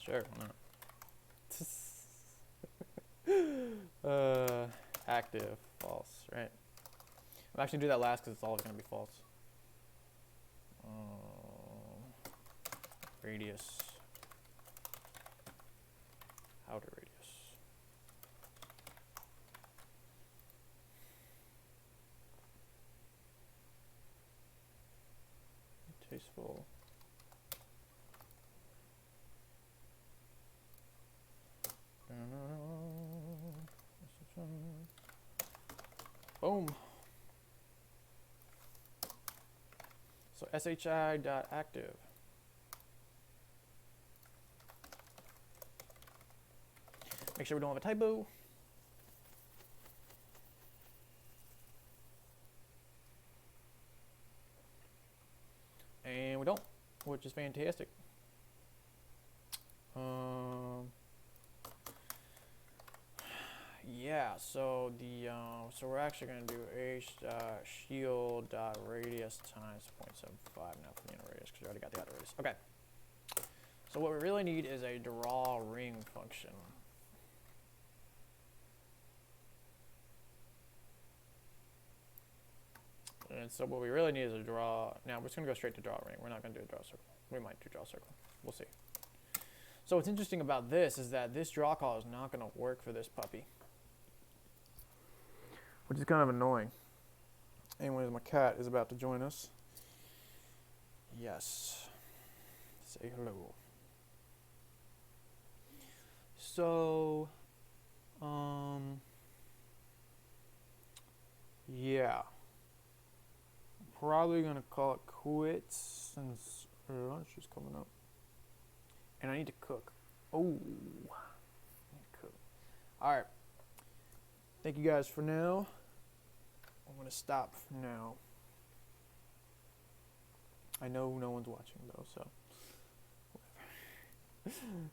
Speaker 1: Sure, why not? Active, false, right? I'm actually gonna do that last because it's all gonna be false. Radius, outer radius. Tasteful. Boom. So shi.active. Make sure we don't have a typo. And we don't, which is fantastic. Yeah, so so we're actually going to do h.shield.radius times 0.75 now for the inner radius because we already got the outer radius. Okay. So what we really need is a draw ring function. And so what we really need is a draw. Now we're just going to go straight to draw ring. We're not going to do a draw circle. We might do draw circle. We'll see. So what's interesting about this is that this draw call is not going to work for this puppy, which is kind of annoying. Anyways, my cat is about to join us. Yes. Say hello. So, yeah. probably gonna call it quits since lunch is coming up. And I need to cook. Oh, I need to cook. All right. Thank you guys for now. I'm gonna stop for now. I know no one's watching though, so whatever.